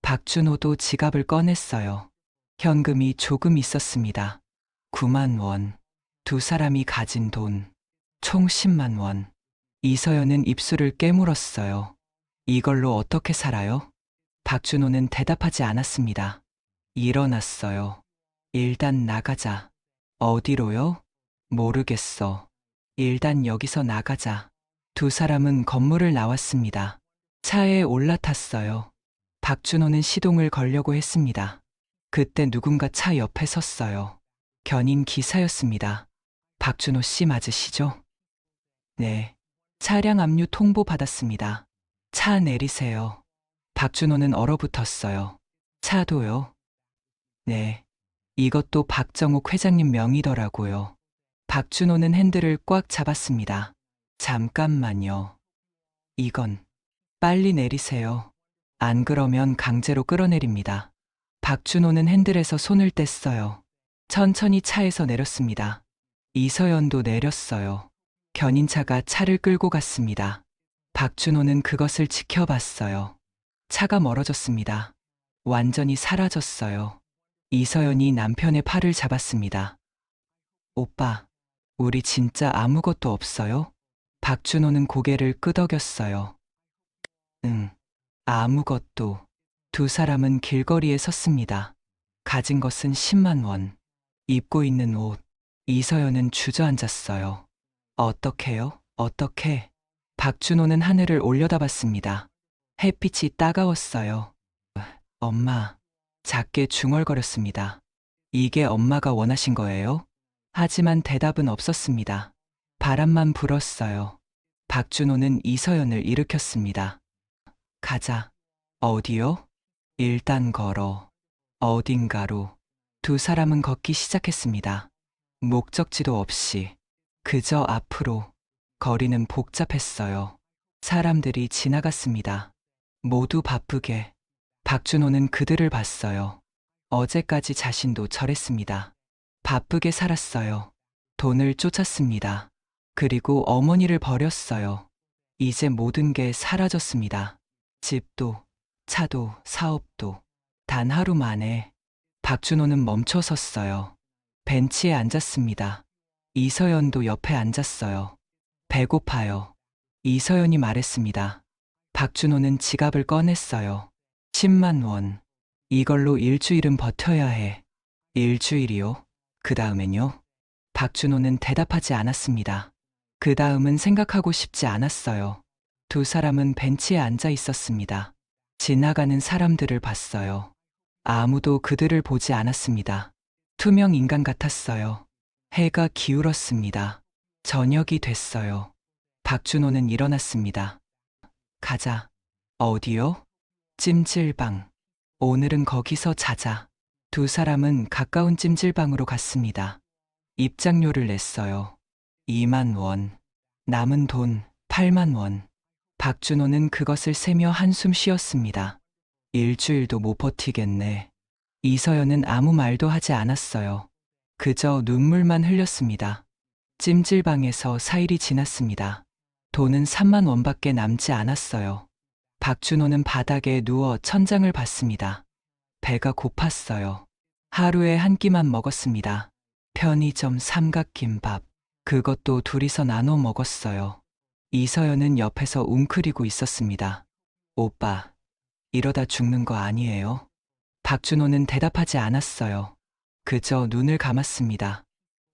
박준호도 지갑을 꺼냈어요. 현금이 조금 있었습니다. 90,000원. 두 사람이 가진 돈. 총 10만 원. 이서연은 입술을 깨물었어요. 이걸로 어떻게 살아요? 박준호는 대답하지 않았습니다. 일어났어요. 일단 나가자. 어디로요? 모르겠어. 일단 여기서 나가자. 두 사람은 건물을 나왔습니다. 차에 올라탔어요. 박준호는 시동을 걸려고 했습니다. 그때 누군가 차 옆에 섰어요. 견인 기사였습니다. 박준호 씨 맞으시죠? 네. 차량 압류 통보 받았습니다. 차 내리세요. 박준호는 얼어붙었어요. 차도요? 네. 이것도 박정욱 회장님 명의더라고요. 박준호는 핸들을 꽉 잡았습니다. 잠깐만요. 이건 빨리 내리세요. 안 그러면 강제로 끌어내립니다. 박준호는 핸들에서 손을 뗐어요. 천천히 차에서 내렸습니다. 이서연도 내렸어요. 견인차가 차를 끌고 갔습니다. 박준호는 그것을 지켜봤어요. 차가 멀어졌습니다. 완전히 사라졌어요. 이서연이 남편의 팔을 잡았습니다. 오빠, 우리 진짜 아무것도 없어요? 박준호는 고개를 끄덕였어요. 응, 아무것도. 두 사람은 길거리에 섰습니다. 가진 것은 10만 원. 입고 있는 옷. 이서연은 주저앉았어요. 어떡해요? 어떡해? 박준호는 하늘을 올려다봤습니다. 햇빛이 따가웠어요. 엄마, 작게 중얼거렸습니다. 이게 엄마가 원하신 거예요? 하지만 대답은 없었습니다. 바람만 불었어요. 박준호는 이서연을 일으켰습니다. 가자. 어디요? 일단 걸어. 어딘가로. 두 사람은 걷기 시작했습니다. 목적지도 없이. 그저 앞으로. 거리는 복잡했어요. 사람들이 지나갔습니다. 모두 바쁘게. 박준호는 그들을 봤어요. 어제까지 자신도 저랬습니다. 바쁘게 살았어요. 돈을 쫓았습니다. 그리고 어머니를 버렸어요. 이제 모든 게 사라졌습니다. 집도, 차도, 사업도. 단 하루 만에 박준호는 멈춰 섰어요. 벤치에 앉았습니다. 이서연도 옆에 앉았어요. 배고파요. 이서연이 말했습니다. 박준호는 지갑을 꺼냈어요. 10만 원. 이걸로 일주일은 버텨야 해. 일주일이요? 그 다음엔요? 박준호는 대답하지 않았습니다. 그 다음은 생각하고 싶지 않았어요. 두 사람은 벤치에 앉아 있었습니다. 지나가는 사람들을 봤어요. 아무도 그들을 보지 않았습니다. 투명 인간 같았어요. 해가 기울었습니다. 저녁이 됐어요. 박준호는 일어났습니다. 가자. 어디요? 찜질방. 오늘은 거기서 자자. 두 사람은 가까운 찜질방으로 갔습니다. 입장료를 냈어요. 2만 원. 남은 돈 8만 원. 박준호는 그것을 세며 한숨 쉬었습니다. 일주일도 못 버티겠네. 이서연은 아무 말도 하지 않았어요. 그저 눈물만 흘렸습니다. 찜질방에서 4일이 지났습니다. 돈은 3만 원밖에 남지 않았어요. 박준호는 바닥에 누워 천장을 봤습니다. 배가 고팠어요. 하루에 한 끼만 먹었습니다. 편의점 삼각김밥. 그것도 둘이서 나눠 먹었어요. 이서연은 옆에서 웅크리고 있었습니다. 오빠, 이러다 죽는 거 아니에요? 박준호는 대답하지 않았어요. 그저 눈을 감았습니다.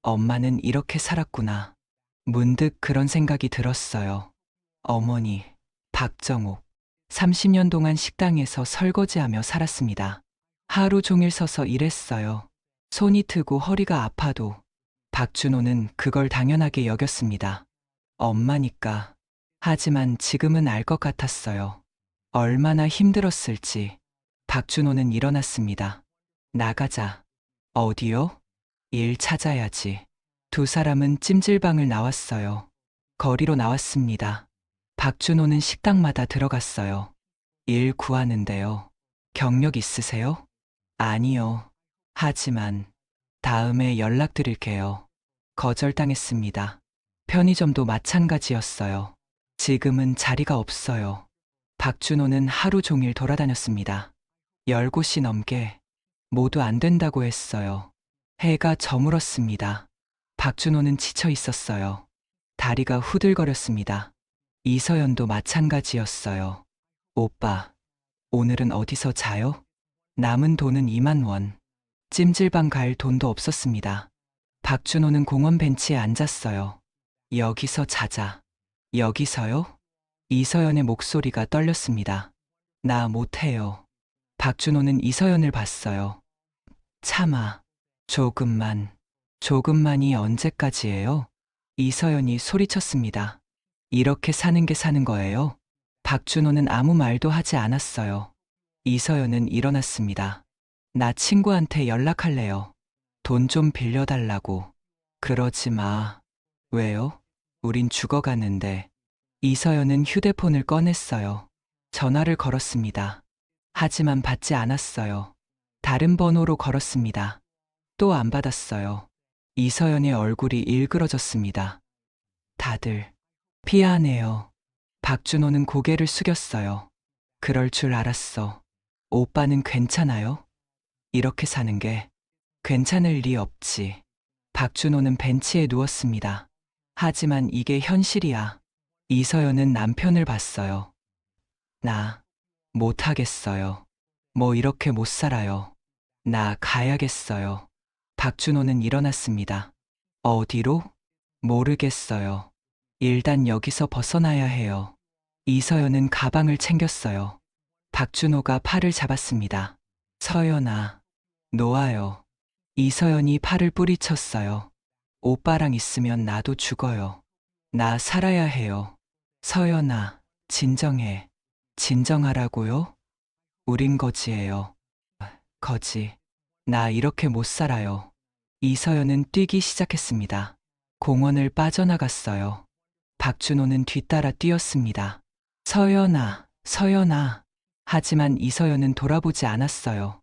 엄마는 이렇게 살았구나. 문득 그런 생각이 들었어요. 어머니, 박정옥. 30년 동안 식당에서 설거지하며 살았습니다. 하루 종일 서서 일했어요. 손이 트고 허리가 아파도 박준호는 그걸 당연하게 여겼습니다. 엄마니까. 하지만 지금은 알 것 같았어요. 얼마나 힘들었을지. 박준호는 일어났습니다. 나가자. 어디요? 일 찾아야지. 두 사람은 찜질방을 나왔어요. 거리로 나왔습니다. 박준호는 식당마다 들어갔어요. 일 구하는데요. 경력 있으세요? 아니요. 하지만 다음에 연락드릴게요. 거절당했습니다. 편의점도 마찬가지였어요. 지금은 자리가 없어요. 박준호는 하루 종일 돌아다녔습니다. 10곳이 넘게 모두 안 된다고 했어요. 해가 저물었습니다. 박준호는 지쳐 있었어요. 다리가 후들거렸습니다. 이서연도 마찬가지였어요. 오빠, 오늘은 어디서 자요? 남은 돈은 2만 원. 찜질방 갈 돈도 없었습니다. 박준호는 공원 벤치에 앉았어요. 여기서 자자. 여기서요? 이서연의 목소리가 떨렸습니다. 나 못해요. 박준호는 이서연을 봤어요. 참아. 조금만. 조금만이 언제까지예요? 이서연이 소리쳤습니다. 이렇게 사는 게 사는 거예요? 박준호는 아무 말도 하지 않았어요. 이서연은 일어났습니다. 나 친구한테 연락할래요. 돈 좀 빌려달라고. 그러지 마. 왜요? 우린 죽어가는데. 이서연은 휴대폰을 꺼냈어요. 전화를 걸었습니다. 하지만 받지 않았어요. 다른 번호로 걸었습니다. 또 안 받았어요. 이서연의 얼굴이 일그러졌습니다. 다들 미안해요. 박준호는 고개를 숙였어요. 그럴 줄 알았어. 오빠는 괜찮아요? 이렇게 사는 게 괜찮을 리 없지. 박준호는 벤치에 누웠습니다. 하지만 이게 현실이야. 이서연은 남편을 봤어요. 나 못하겠어요. 뭐 이렇게 못 살아요. 나 가야겠어요. 박준호는 일어났습니다. 어디로? 모르겠어요. 일단 여기서 벗어나야 해요. 이서연은 가방을 챙겼어요. 박준호가 팔을 잡았습니다. 서연아, 놓아요. 이서연이 팔을 뿌리쳤어요. 오빠랑 있으면 나도 죽어요. 나 살아야 해요. 서연아, 진정해. 진정하라고요? 우린 거지예요. 거지. 나 이렇게 못 살아요. 이서연은 뛰기 시작했습니다. 공원을 빠져나갔어요. 박준호는 뒤따라 뛰었습니다. 서연아, 서연아. 하지만 이서연은 돌아보지 않았어요.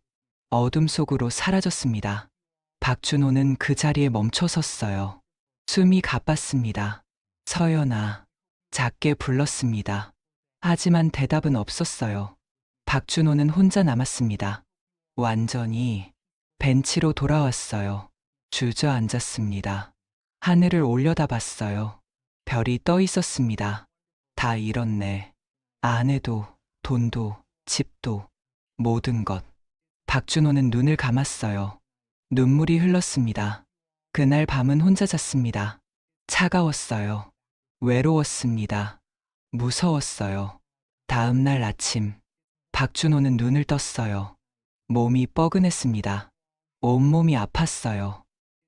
어둠 속으로 사라졌습니다. 박준호는 그 자리에 멈춰 섰어요. 숨이 가빴습니다. 서연아, 작게 불렀습니다. 하지만 대답은 없었어요. 박준호는 혼자 남았습니다. 완전히 벤치로 돌아왔어요. 주저앉았습니다. 하늘을 올려다봤어요. 별이 떠 있었습니다. 다 잃었네. 아내도, 돈도, 집도, 모든 것. 박준호는 눈을 감았어요. 눈물이 흘렀습니다. 그날 밤은 혼자 잤습니다. 차가웠어요. 외로웠습니다. 무서웠어요. 다음 날 아침, 박준호는 눈을 떴어요. 몸이 뻐근했습니다. 온몸이 아팠어요.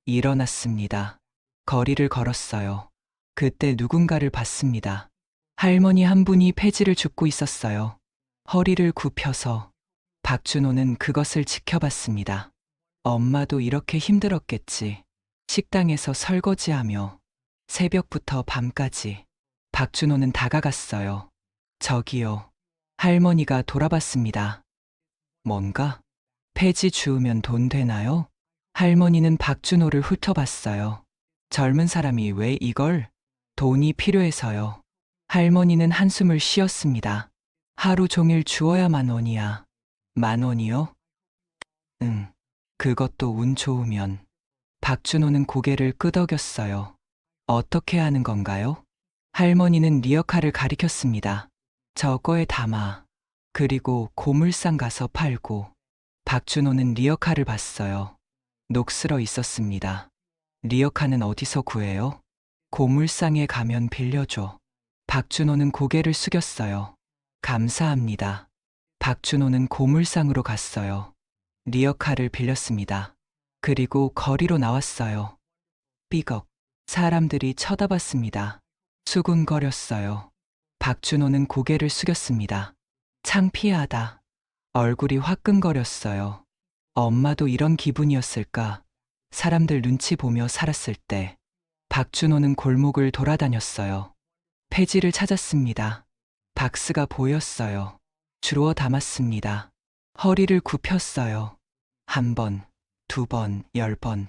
일어났습니다. 거리를 걸었어요. 그때 누군가를 봤습니다. 할머니 한 분이 폐지를 줍고 있었어요. 허리를 굽혀서 박준호는 그것을 지켜봤습니다. 엄마도 이렇게 힘들었겠지. 식당에서 설거지하며 새벽부터 밤까지. 박준호는 다가갔어요. 저기요. 할머니가 돌아봤습니다. 뭔가? 폐지 주우면 돈 되나요? 할머니는 박준호를 훑어봤어요. 젊은 사람이 왜 이걸? 돈이 필요해서요. 할머니는 한숨을 쉬었습니다. 하루 종일 주어야 10,000원이야. 10,000원이요? 응. 그것도 운 좋으면. 박준호는 고개를 끄덕였어요. 어떻게 하는 건가요? 할머니는 리어카를 가리켰습니다. 저거에 담아. 그리고 고물상 가서 팔고. 박준호는 리어카를 봤어요. 녹슬어 있었습니다. 리어카는 어디서 구해요? 고물상에 가면 빌려줘. 박준호는 고개를 숙였어요. 감사합니다. 박준호는 고물상으로 갔어요. 리어카를 빌렸습니다. 그리고 거리로 나왔어요. 삐걱. 사람들이 쳐다봤습니다. 수군거렸어요. 박준호는 고개를 숙였습니다. 창피하다. 얼굴이 화끈거렸어요. 엄마도 이런 기분이었을까? 사람들 눈치 보며 살았을 때. 박준호는 골목을 돌아다녔어요. 폐지를 찾았습니다. 박스가 보였어요. 주워 담았습니다. 허리를 굽혔어요. 1번, 2번, 10번.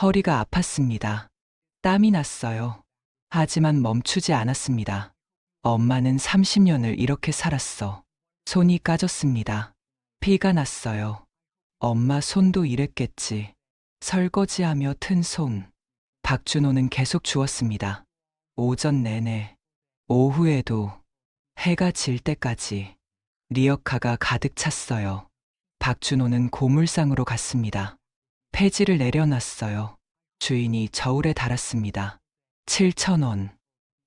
허리가 아팠습니다. 땀이 났어요. 하지만 멈추지 않았습니다. 엄마는 30년을 이렇게 살았어. 손이 까졌습니다. 피가 났어요. 엄마 손도 이랬겠지. 설거지하며 튼 손. 박준호는 계속 주웠습니다. 오전 내내, 오후에도, 해가 질 때까지. 리어카가 가득 찼어요. 박준호는 고물상으로 갔습니다. 폐지를 내려놨어요. 주인이 저울에 달았습니다. 7,000원.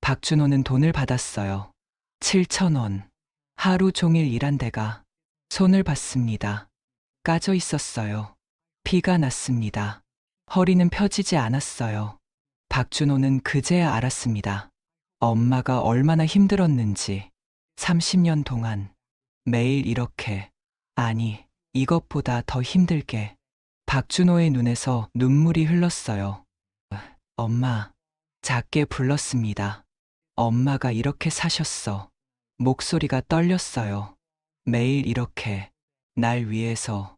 박준호는 돈을 받았어요. 7,000원. 하루 종일 일한 데가 손을 봤습니다. 까져 있었어요. 피가 났습니다. 허리는 펴지지 않았어요. 박준호는 그제야 알았습니다. 엄마가 얼마나 힘들었는지. 30년 동안 매일 이렇게, 아니, 이것보다 더 힘들게. 박준호의 눈에서 눈물이 흘렀어요. 엄마, 작게 불렀습니다. 엄마가 이렇게 사셨어. 목소리가 떨렸어요. 매일 이렇게, 날 위해서.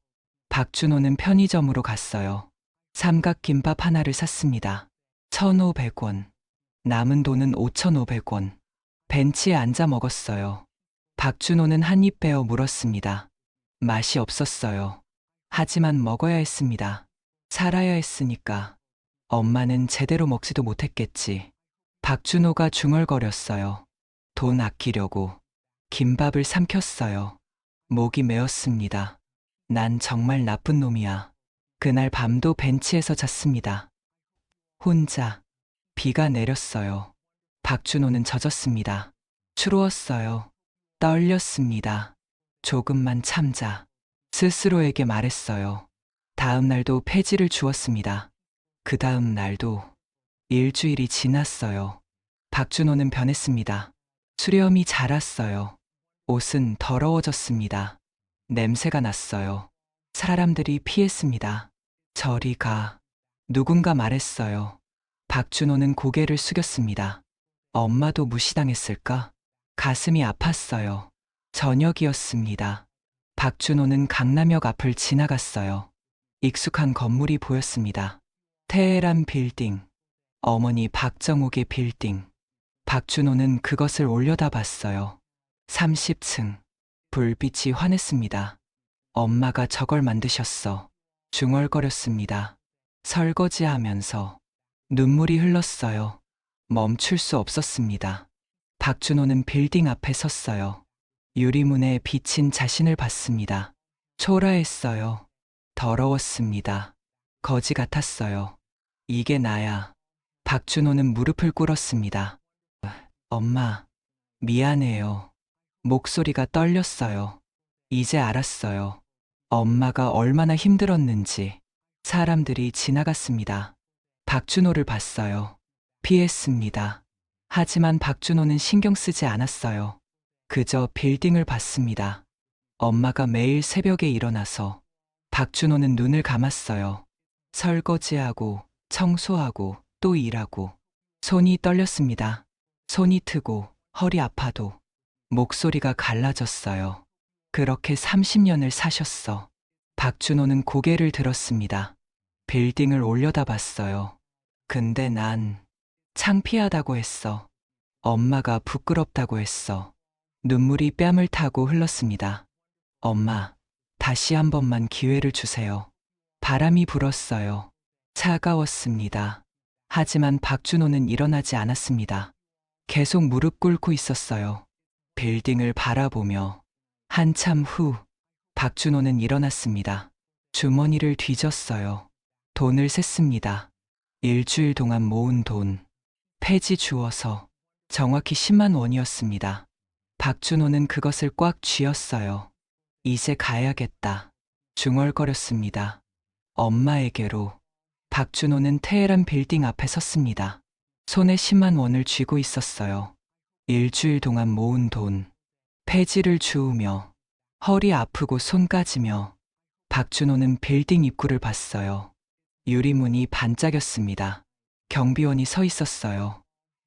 박준호는 편의점으로 갔어요. 삼각김밥 하나를 샀습니다. 1,500원. 남은 돈은 5,500원. 벤치에 앉아 먹었어요. 박준호는 한 입 베어 물었습니다. 맛이 없었어요. 하지만 먹어야 했습니다. 살아야 했으니까. 엄마는 제대로 먹지도 못했겠지. 박준호가 중얼거렸어요. 돈 아끼려고 김밥을 삼켰어요. 목이 메었습니다. 난 정말 나쁜 놈이야. 그날 밤도 벤치에서 잤습니다. 혼자. 비가 내렸어요. 박준호는 젖었습니다. 추웠어요. 떨렸습니다. 조금만 참자. 스스로에게 말했어요. 다음 날도 폐지를 주었습니다. 그 다음 날도 일주일이 지났어요. 박준호는 변했습니다. 수염이 자랐어요. 옷은 더러워졌습니다. 냄새가 났어요. 사람들이 피했습니다. 저리 가. 누군가 말했어요. 박준호는 고개를 숙였습니다. 엄마도 무시당했을까? 가슴이 아팠어요. 저녁이었습니다. 박준호는 강남역 앞을 지나갔어요. 익숙한 건물이 보였습니다. 테헤란 빌딩. 어머니 박정욱의 빌딩. 박준호는 그것을 올려다봤어요. 30층. 불빛이 환했습니다. 엄마가 저걸 만드셨어. 중얼거렸습니다. 설거지하면서. 눈물이 흘렀어요. 멈출 수 없었습니다. 박준호는 빌딩 앞에 섰어요. 유리문에 비친 자신을 봤습니다. 초라했어요. 더러웠습니다. 거지 같았어요. 이게 나야. 박준호는 무릎을 꿇었습니다. 엄마, 미안해요. 목소리가 떨렸어요. 이제 알았어요. 엄마가 얼마나 힘들었는지. 사람들이 지나갔습니다. 박준호를 봤어요. 피했습니다. 하지만 박준호는 신경 쓰지 않았어요. 그저 빌딩을 봤습니다. 엄마가 매일 새벽에 일어나서 박준호는 눈을 감았어요. 설거지하고 청소하고 또 일하고. 손이 떨렸습니다. 손이 트고 허리 아파도. 목소리가 갈라졌어요. 그렇게 30년을 사셨어. 박준호는 고개를 들었습니다. 빌딩을 올려다봤어요. 근데 난 창피하다고 했어. 엄마가 부끄럽다고 했어. 눈물이 뺨을 타고 흘렀습니다. 엄마, 다시 한 번만 기회를 주세요. 바람이 불었어요. 차가웠습니다. 하지만 박준호는 일어나지 않았습니다. 계속 무릎 꿇고 있었어요. 빌딩을 바라보며. 한참 후, 박준호는 일어났습니다. 주머니를 뒤졌어요. 돈을 셌습니다. 일주일 동안 모은 돈. 폐지 주어서 정확히 10만 원이었습니다. 박준호는 그것을 꽉 쥐었어요. 이제 가야겠다. 중얼거렸습니다. 엄마에게로. 박준호는 테헤란 빌딩 앞에 섰습니다. 손에 10만 원을 쥐고 있었어요. 일주일 동안 모은 돈. 폐지를 주우며. 허리 아프고 손 까지며. 박준호는 빌딩 입구를 봤어요. 유리문이 반짝였습니다. 경비원이 서 있었어요.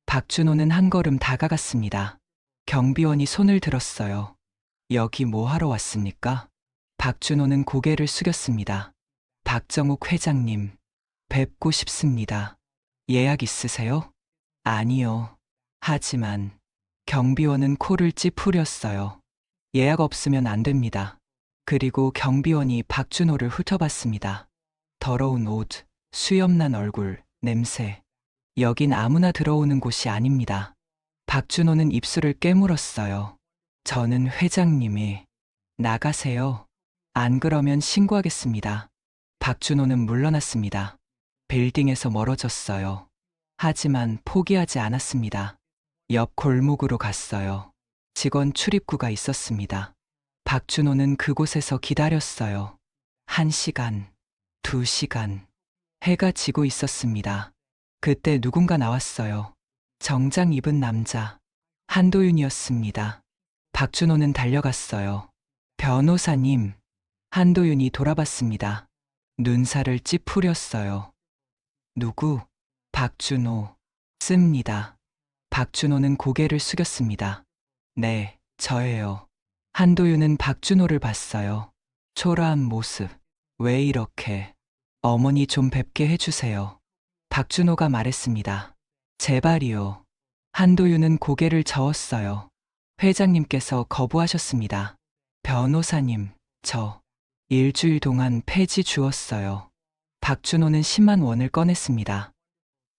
박준호는 한 걸음 다가갔습니다. 경비원이 손을 들었어요. 여기 뭐 하러 왔습니까? 박준호는 고개를 숙였습니다. 박정욱 회장님, 뵙고 싶습니다. 예약 있으세요? 아니요. 하지만 경비원은 코를 찌푸렸어요. 예약 없으면 안 됩니다. 그리고 경비원이 박준호를 훑어봤습니다. 더러운 옷, 수염난 얼굴, 냄새. 여긴 아무나 들어오는 곳이 아닙니다. 박준호는 입술을 깨물었어요. 저는 회장님이. 나가세요. 안 그러면 신고하겠습니다. 박준호는 물러났습니다. 빌딩에서 멀어졌어요. 하지만 포기하지 않았습니다. 옆 골목으로 갔어요. 직원 출입구가 있었습니다. 박준호는 그곳에서 기다렸어요. 1시간, 2시간. 해가 지고 있었습니다. 그때 누군가 나왔어요. 정장 입은 남자. 한도윤이었습니다. 박준호는 달려갔어요. 변호사님. 한도윤이 돌아봤습니다. 눈살을 찌푸렸어요. 누구? 박준호. 씁니다. 박준호는 고개를 숙였습니다. 네, 저예요. 한도윤은 박준호를 봤어요. 초라한 모습. 왜 이렇게? 어머니 좀 뵙게 해주세요. 박준호가 말했습니다. 제발이요. 한도윤은 고개를 저었어요. 회장님께서 거부하셨습니다. 변호사님, 저 일주일 동안 폐지 주었어요. 박준호는 10만 원을 꺼냈습니다.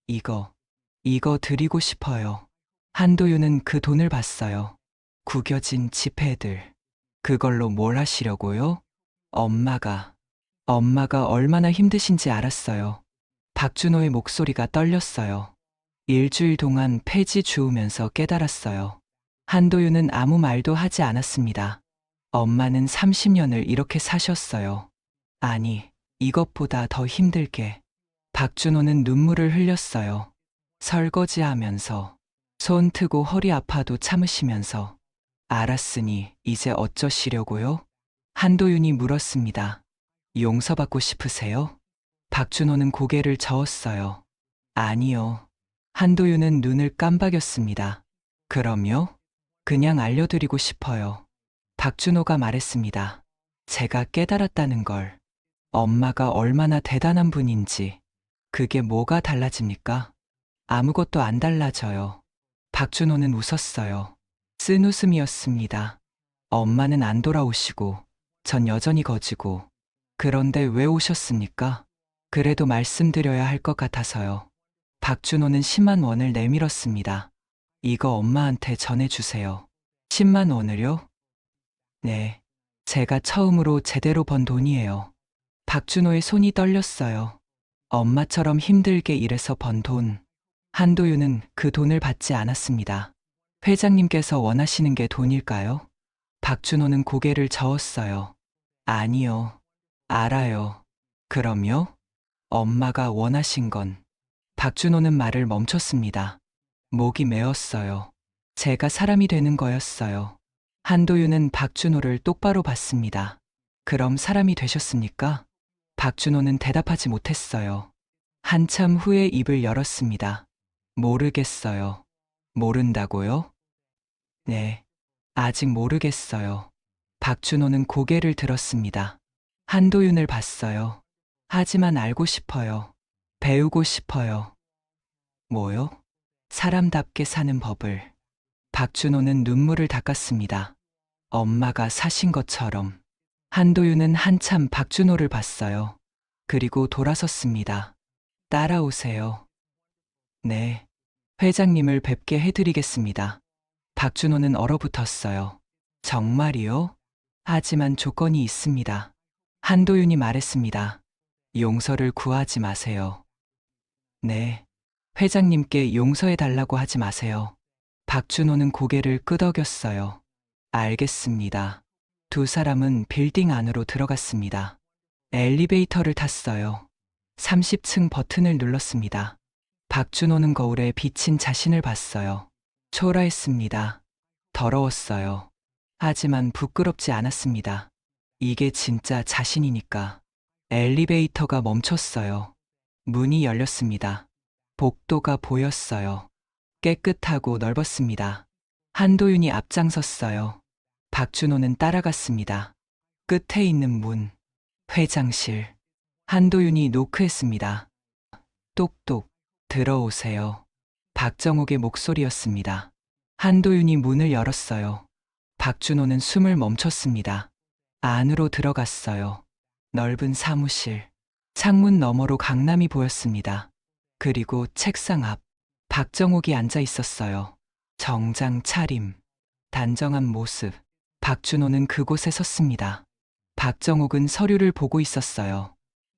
이거 드리고 싶어요. 한도윤은 그 돈을 봤어요. 구겨진 지폐들. 그걸로 뭘 하시려고요? 엄마가 얼마나 힘드신지 알았어요. 박준호의 목소리가 떨렸어요. 일주일 동안 폐지 주우면서 깨달았어요. 한도윤은 아무 말도 하지 않았습니다. 엄마는 30년을 이렇게 사셨어요. 아니, 이것보다 더 힘들게. 박준호는 눈물을 흘렸어요. 설거지하면서, 손 트고 허리 아파도 참으시면서. 알았으니 이제 어쩌시려고요? 한도윤이 물었습니다. 용서받고 싶으세요? 박준호는 고개를 저었어요. 아니요. 한도윤은 눈을 깜박였습니다. 그럼요? 그냥 알려드리고 싶어요. 박준호가 말했습니다. 제가 깨달았다는 걸. 엄마가 얼마나 대단한 분인지. 그게 뭐가 달라집니까? 아무것도 안 달라져요. 박준호는 웃었어요. 쓴 웃음이었습니다. 엄마는 안 돌아오시고, 전 여전히 거지고. 그런데 왜 오셨습니까? 그래도 말씀드려야 할 것 같아서요. 박준호는 10만 원을 내밀었습니다. 이거 엄마한테 전해주세요. 10만 원을요? 네. 제가 처음으로 제대로 번 돈이에요. 박준호의 손이 떨렸어요. 엄마처럼 힘들게 일해서 번 돈. 한도윤은 그 돈을 받지 않았습니다. 회장님께서 원하시는 게 돈일까요? 박준호는 고개를 저었어요. 아니요. 알아요. 그럼요? 엄마가 원하신 건. 박준호는 말을 멈췄습니다. 목이 메었어요. 제가 사람이 되는 거였어요. 한도윤은 박준호를 똑바로 봤습니다. 그럼 사람이 되셨습니까? 박준호는 대답하지 못했어요. 한참 후에 입을 열었습니다. 모르겠어요. 모른다고요? 네. 아직 모르겠어요. 박준호는 고개를 들었습니다. 한도윤을 봤어요. 하지만 알고 싶어요. 배우고 싶어요. 뭐요? 사람답게 사는 법을. 박준호는 눈물을 닦았습니다. 엄마가 사신 것처럼. 한도윤은 한참 박준호를 봤어요. 그리고 돌아섰습니다. 따라오세요. 네. 회장님을 뵙게 해드리겠습니다. 박준호는 얼어붙었어요. 정말이요? 하지만 조건이 있습니다. 한도윤이 말했습니다. 용서를 구하지 마세요. 네. 회장님께 용서해달라고 하지 마세요. 박준호는 고개를 끄덕였어요. 알겠습니다. 두 사람은 빌딩 안으로 들어갔습니다. 엘리베이터를 탔어요. 30층 버튼을 눌렀습니다. 박준호는 거울에 비친 자신을 봤어요. 초라했습니다. 더러웠어요. 하지만 부끄럽지 않았습니다. 이게 진짜 자신이니까. 엘리베이터가 멈췄어요. 문이 열렸습니다. 복도가 보였어요. 깨끗하고 넓었습니다. 한도윤이 앞장섰어요. 박준호는 따라갔습니다. 끝에 있는 문. 회장실. 한도윤이 노크했습니다. 똑똑. 들어오세요. 박정옥의 목소리였습니다. 한도윤이 문을 열었어요. 박준호는 숨을 멈췄습니다. 안으로 들어갔어요. 넓은 사무실. 창문 너머로 강남이 보였습니다. 그리고 책상 앞. 박정옥이 앉아 있었어요. 정장 차림. 단정한 모습. 박준호는 그곳에 섰습니다. 박정옥은 서류를 보고 있었어요.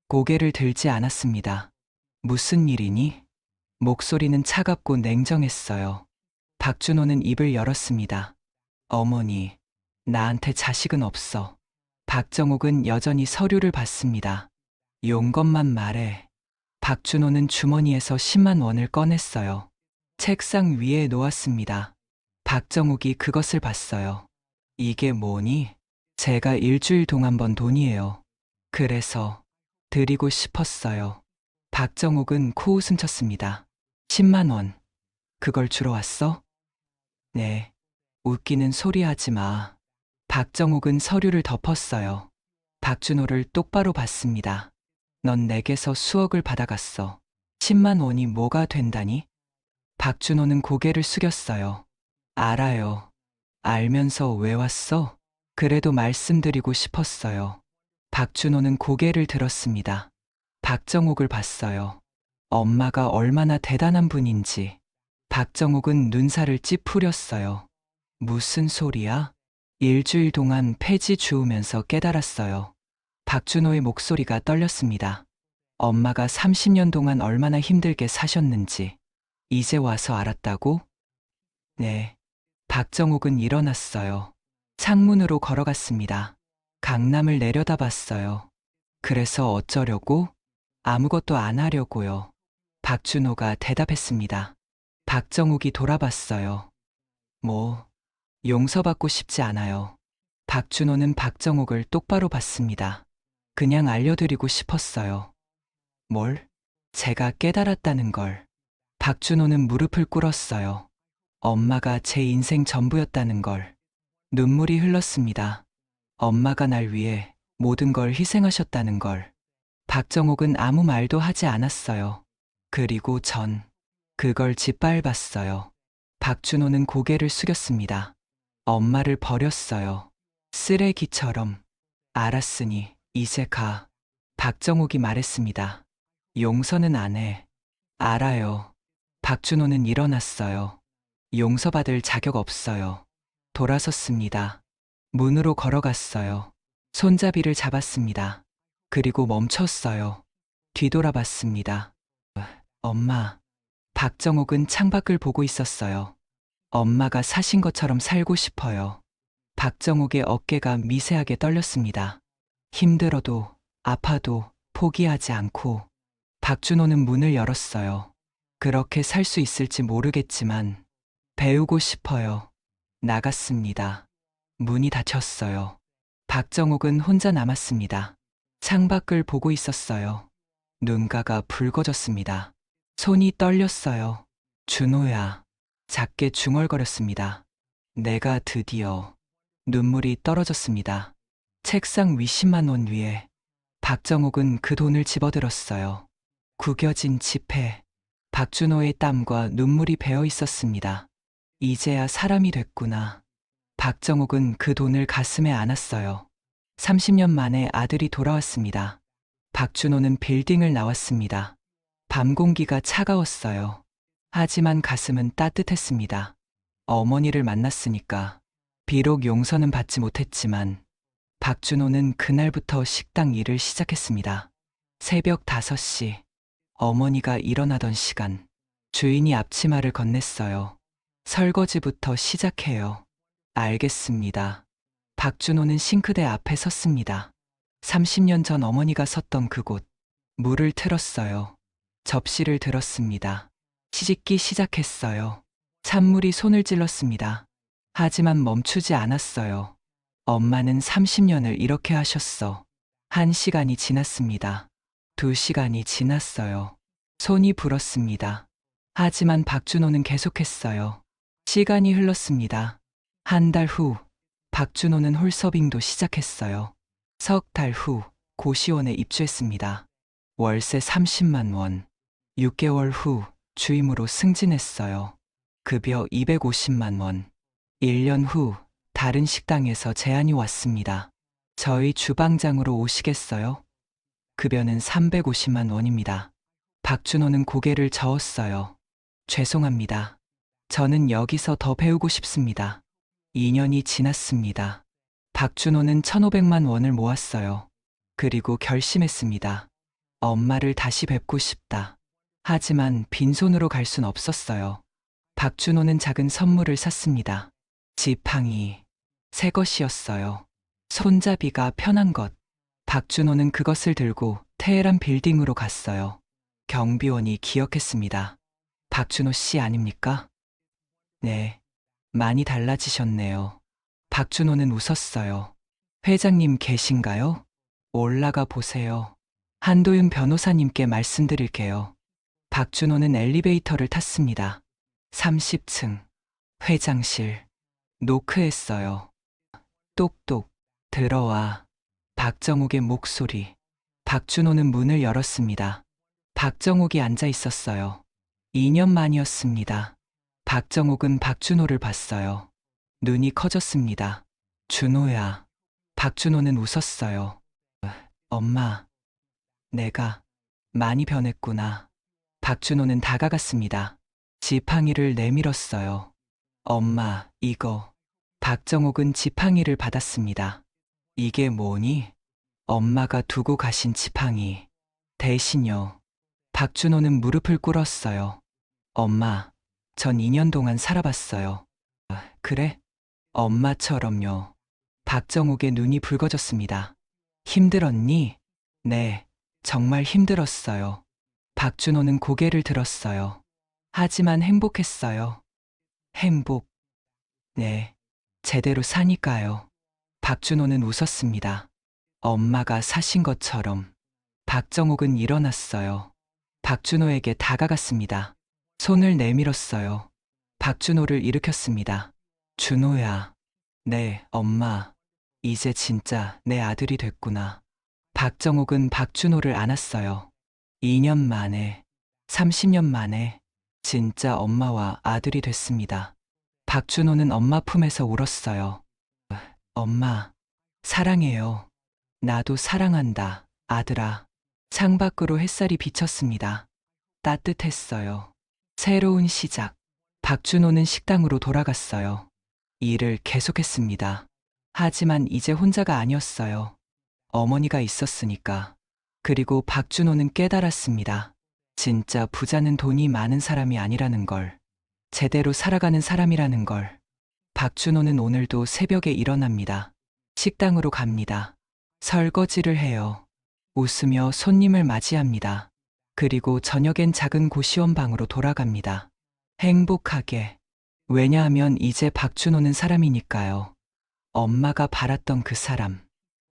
고개를 들지 않았습니다. 무슨 일이니? 목소리는 차갑고 냉정했어요. 박준호는 입을 열었습니다. 어머니, 나한테 자식은 없어. 박정옥은 여전히 서류를 봤습니다. 용건만 말해. 박준호는 주머니에서 10만 원을 꺼냈어요. 책상 위에 놓았습니다. 박정옥이 그것을 봤어요. 이게 뭐니? 제가 일주일 동안 번 돈이에요. 그래서 드리고 싶었어요. 박정옥은 코웃음 쳤습니다. 10만 원. 그걸 주러 왔어? 네. 웃기는 소리 하지 마. 박정옥은 서류를 덮었어요. 박준호를 똑바로 봤습니다. 넌 내게서 수억을 받아갔어. 10만 원이 뭐가 된다니? 박준호는 고개를 숙였어요. 알아요. 알면서 왜 왔어? 그래도 말씀드리고 싶었어요. 박준호는 고개를 들었습니다. 박정옥을 봤어요. 엄마가 얼마나 대단한 분인지. 박정옥은 눈살을 찌푸렸어요. 무슨 소리야? 일주일 동안 폐지 주우면서 깨달았어요. 박준호의 목소리가 떨렸습니다. 엄마가 30년 동안 얼마나 힘들게 사셨는지 이제 와서 알았다고? 네. 박정옥은 일어났어요. 창문으로 걸어갔습니다. 강남을 내려다봤어요. 그래서 어쩌려고? 아무것도 안 하려고요. 박준호가 대답했습니다. 박정옥이 돌아봤어요. 뭐, 용서받고 싶지 않아요. 박준호는 박정옥을 똑바로 봤습니다. 그냥 알려드리고 싶었어요. 뭘? 제가 깨달았다는 걸. 박준호는 무릎을 꿇었어요. 엄마가 제 인생 전부였다는 걸. 눈물이 흘렀습니다. 엄마가 날 위해 모든 걸 희생하셨다는 걸. 박정옥은 아무 말도 하지 않았어요. 그리고 전 그걸 짓밟았어요. 박준호는 고개를 숙였습니다. 엄마를 버렸어요. 쓰레기처럼. 알았으니 이제 가. 박정옥이 말했습니다. 용서는 안 해. 알아요. 박준호는 일어났어요. 용서받을 자격 없어요. 돌아섰습니다. 문으로 걸어갔어요. 손잡이를 잡았습니다. 그리고 멈췄어요. 뒤돌아봤습니다. 엄마. 박정옥은 창밖을 보고 있었어요. 엄마가 사신 것처럼 살고 싶어요. 박정옥의 어깨가 미세하게 떨렸습니다. 힘들어도 아파도 포기하지 않고. 박준호는 문을 열었어요. 그렇게 살 수 있을지 모르겠지만 배우고 싶어요. 나갔습니다. 문이 닫혔어요. 박정옥은 혼자 남았습니다. 창밖을 보고 있었어요. 눈가가 붉어졌습니다. 손이 떨렸어요. 준호야. 작게 중얼거렸습니다. 내가 드디어. 눈물이 떨어졌습니다. 책상 위 10만 원 위에 박정옥은 그 돈을 집어들었어요. 구겨진 지폐. 박준호의 땀과 눈물이 배어 있었습니다. 이제야 사람이 됐구나. 박정옥은 그 돈을 가슴에 안았어요. 30년 만에 아들이 돌아왔습니다. 박준호는 빌딩을 나왔습니다. 밤 공기가 차가웠어요. 하지만 가슴은 따뜻했습니다. 어머니를 만났으니까. 비록 용서는 받지 못했지만 박준호는 그날부터 식당 일을 시작했습니다. 새벽 5시. 어머니가 일어나던 시간. 주인이 앞치마를 건넸어요. 설거지부터 시작해요. 알겠습니다. 박준호는 싱크대 앞에 섰습니다. 30년 전 어머니가 섰던 그곳. 물을 틀었어요. 접시를 들었습니다. 치집기 시작했어요. 찬물이 손을 찔렀습니다. 하지만 멈추지 않았어요. 엄마는 30년을 이렇게 하셨어. 1시간이 지났습니다. 2시간이 지났어요. 손이 불었습니다. 하지만 박준호는 계속했어요. 시간이 흘렀습니다. 한 달 후, 박준호는 홀서빙도 시작했어요. 석 달 후, 고시원에 입주했습니다. 월세 30만 원. 6개월 후, 주임으로 승진했어요. 급여 250만 원. 1년 후, 다른 식당에서 제안이 왔습니다. 저희 주방장으로 오시겠어요? 급여는 350만 원입니다. 박준호는 고개를 저었어요. 죄송합니다. 저는 여기서 더 배우고 싶습니다. 2년이 지났습니다. 박준호는 1,500만 원을 모았어요. 그리고 결심했습니다. 엄마를 다시 뵙고 싶다. 하지만 빈손으로 갈 순 없었어요. 박준호는 작은 선물을 샀습니다. 지팡이. 새 것이었어요. 손잡이가 편한 것. 박준호는 그것을 들고 테헤란 빌딩으로 갔어요. 경비원이 기억했습니다. 박준호 씨 아닙니까? 네. 많이 달라지셨네요. 박준호는 웃었어요. 회장님 계신가요? 올라가 보세요. 한도윤 변호사님께 말씀드릴게요. 박준호는 엘리베이터를 탔습니다. 30층. 회장실. 노크했어요. 똑똑. 들어와. 박정옥의 목소리. 박준호는 문을 열었습니다. 박정옥이 앉아 있었어요. 2년 만이었습니다. 박정옥은 박준호를 봤어요. 눈이 커졌습니다. 준호야. 박준호는 웃었어요. 엄마, 내가 많이 변했구나. 박준호는 다가갔습니다. 지팡이를 내밀었어요. 엄마, 이거. 박정옥은 지팡이를 받았습니다. 이게 뭐니? 엄마가 두고 가신 지팡이. 대신요. 박준호는 무릎을 꿇었어요. 엄마, 전 2년 동안 살아봤어요. 아, 그래? 엄마처럼요. 박정옥의 눈이 붉어졌습니다. 힘들었니? 네, 정말 힘들었어요. 박준호는 고개를 들었어요. 하지만 행복했어요. 행복. 네, 제대로 사니까요. 박준호는 웃었습니다. 엄마가 사신 것처럼. 박정옥은 일어났어요. 박준호에게 다가갔습니다. 손을 내밀었어요. 박준호를 일으켰습니다. 준호야. 네, 엄마. 이제 진짜 내 아들이 됐구나. 박정옥은 박준호를 안았어요. 2년 만에, 30년 만에 진짜 엄마와 아들이 됐습니다. 박준호는 엄마 품에서 울었어요. 엄마, 사랑해요. 나도 사랑한다, 아들아. 창밖으로 햇살이 비쳤습니다. 따뜻했어요. 새로운 시작. 박준호는 식당으로 돌아갔어요. 일을 계속했습니다. 하지만 이제 혼자가 아니었어요. 어머니가 있었으니까. 그리고 박준호는 깨달았습니다. 진짜 부자는 돈이 많은 사람이 아니라는 걸. 제대로 살아가는 사람이라는 걸. 박준호는 오늘도 새벽에 일어납니다. 식당으로 갑니다. 설거지를 해요. 웃으며 손님을 맞이합니다. 그리고 저녁엔 작은 고시원 방으로 돌아갑니다. 행복하게. 왜냐하면 이제 박준호는 사람이니까요. 엄마가 바랐던 그 사람.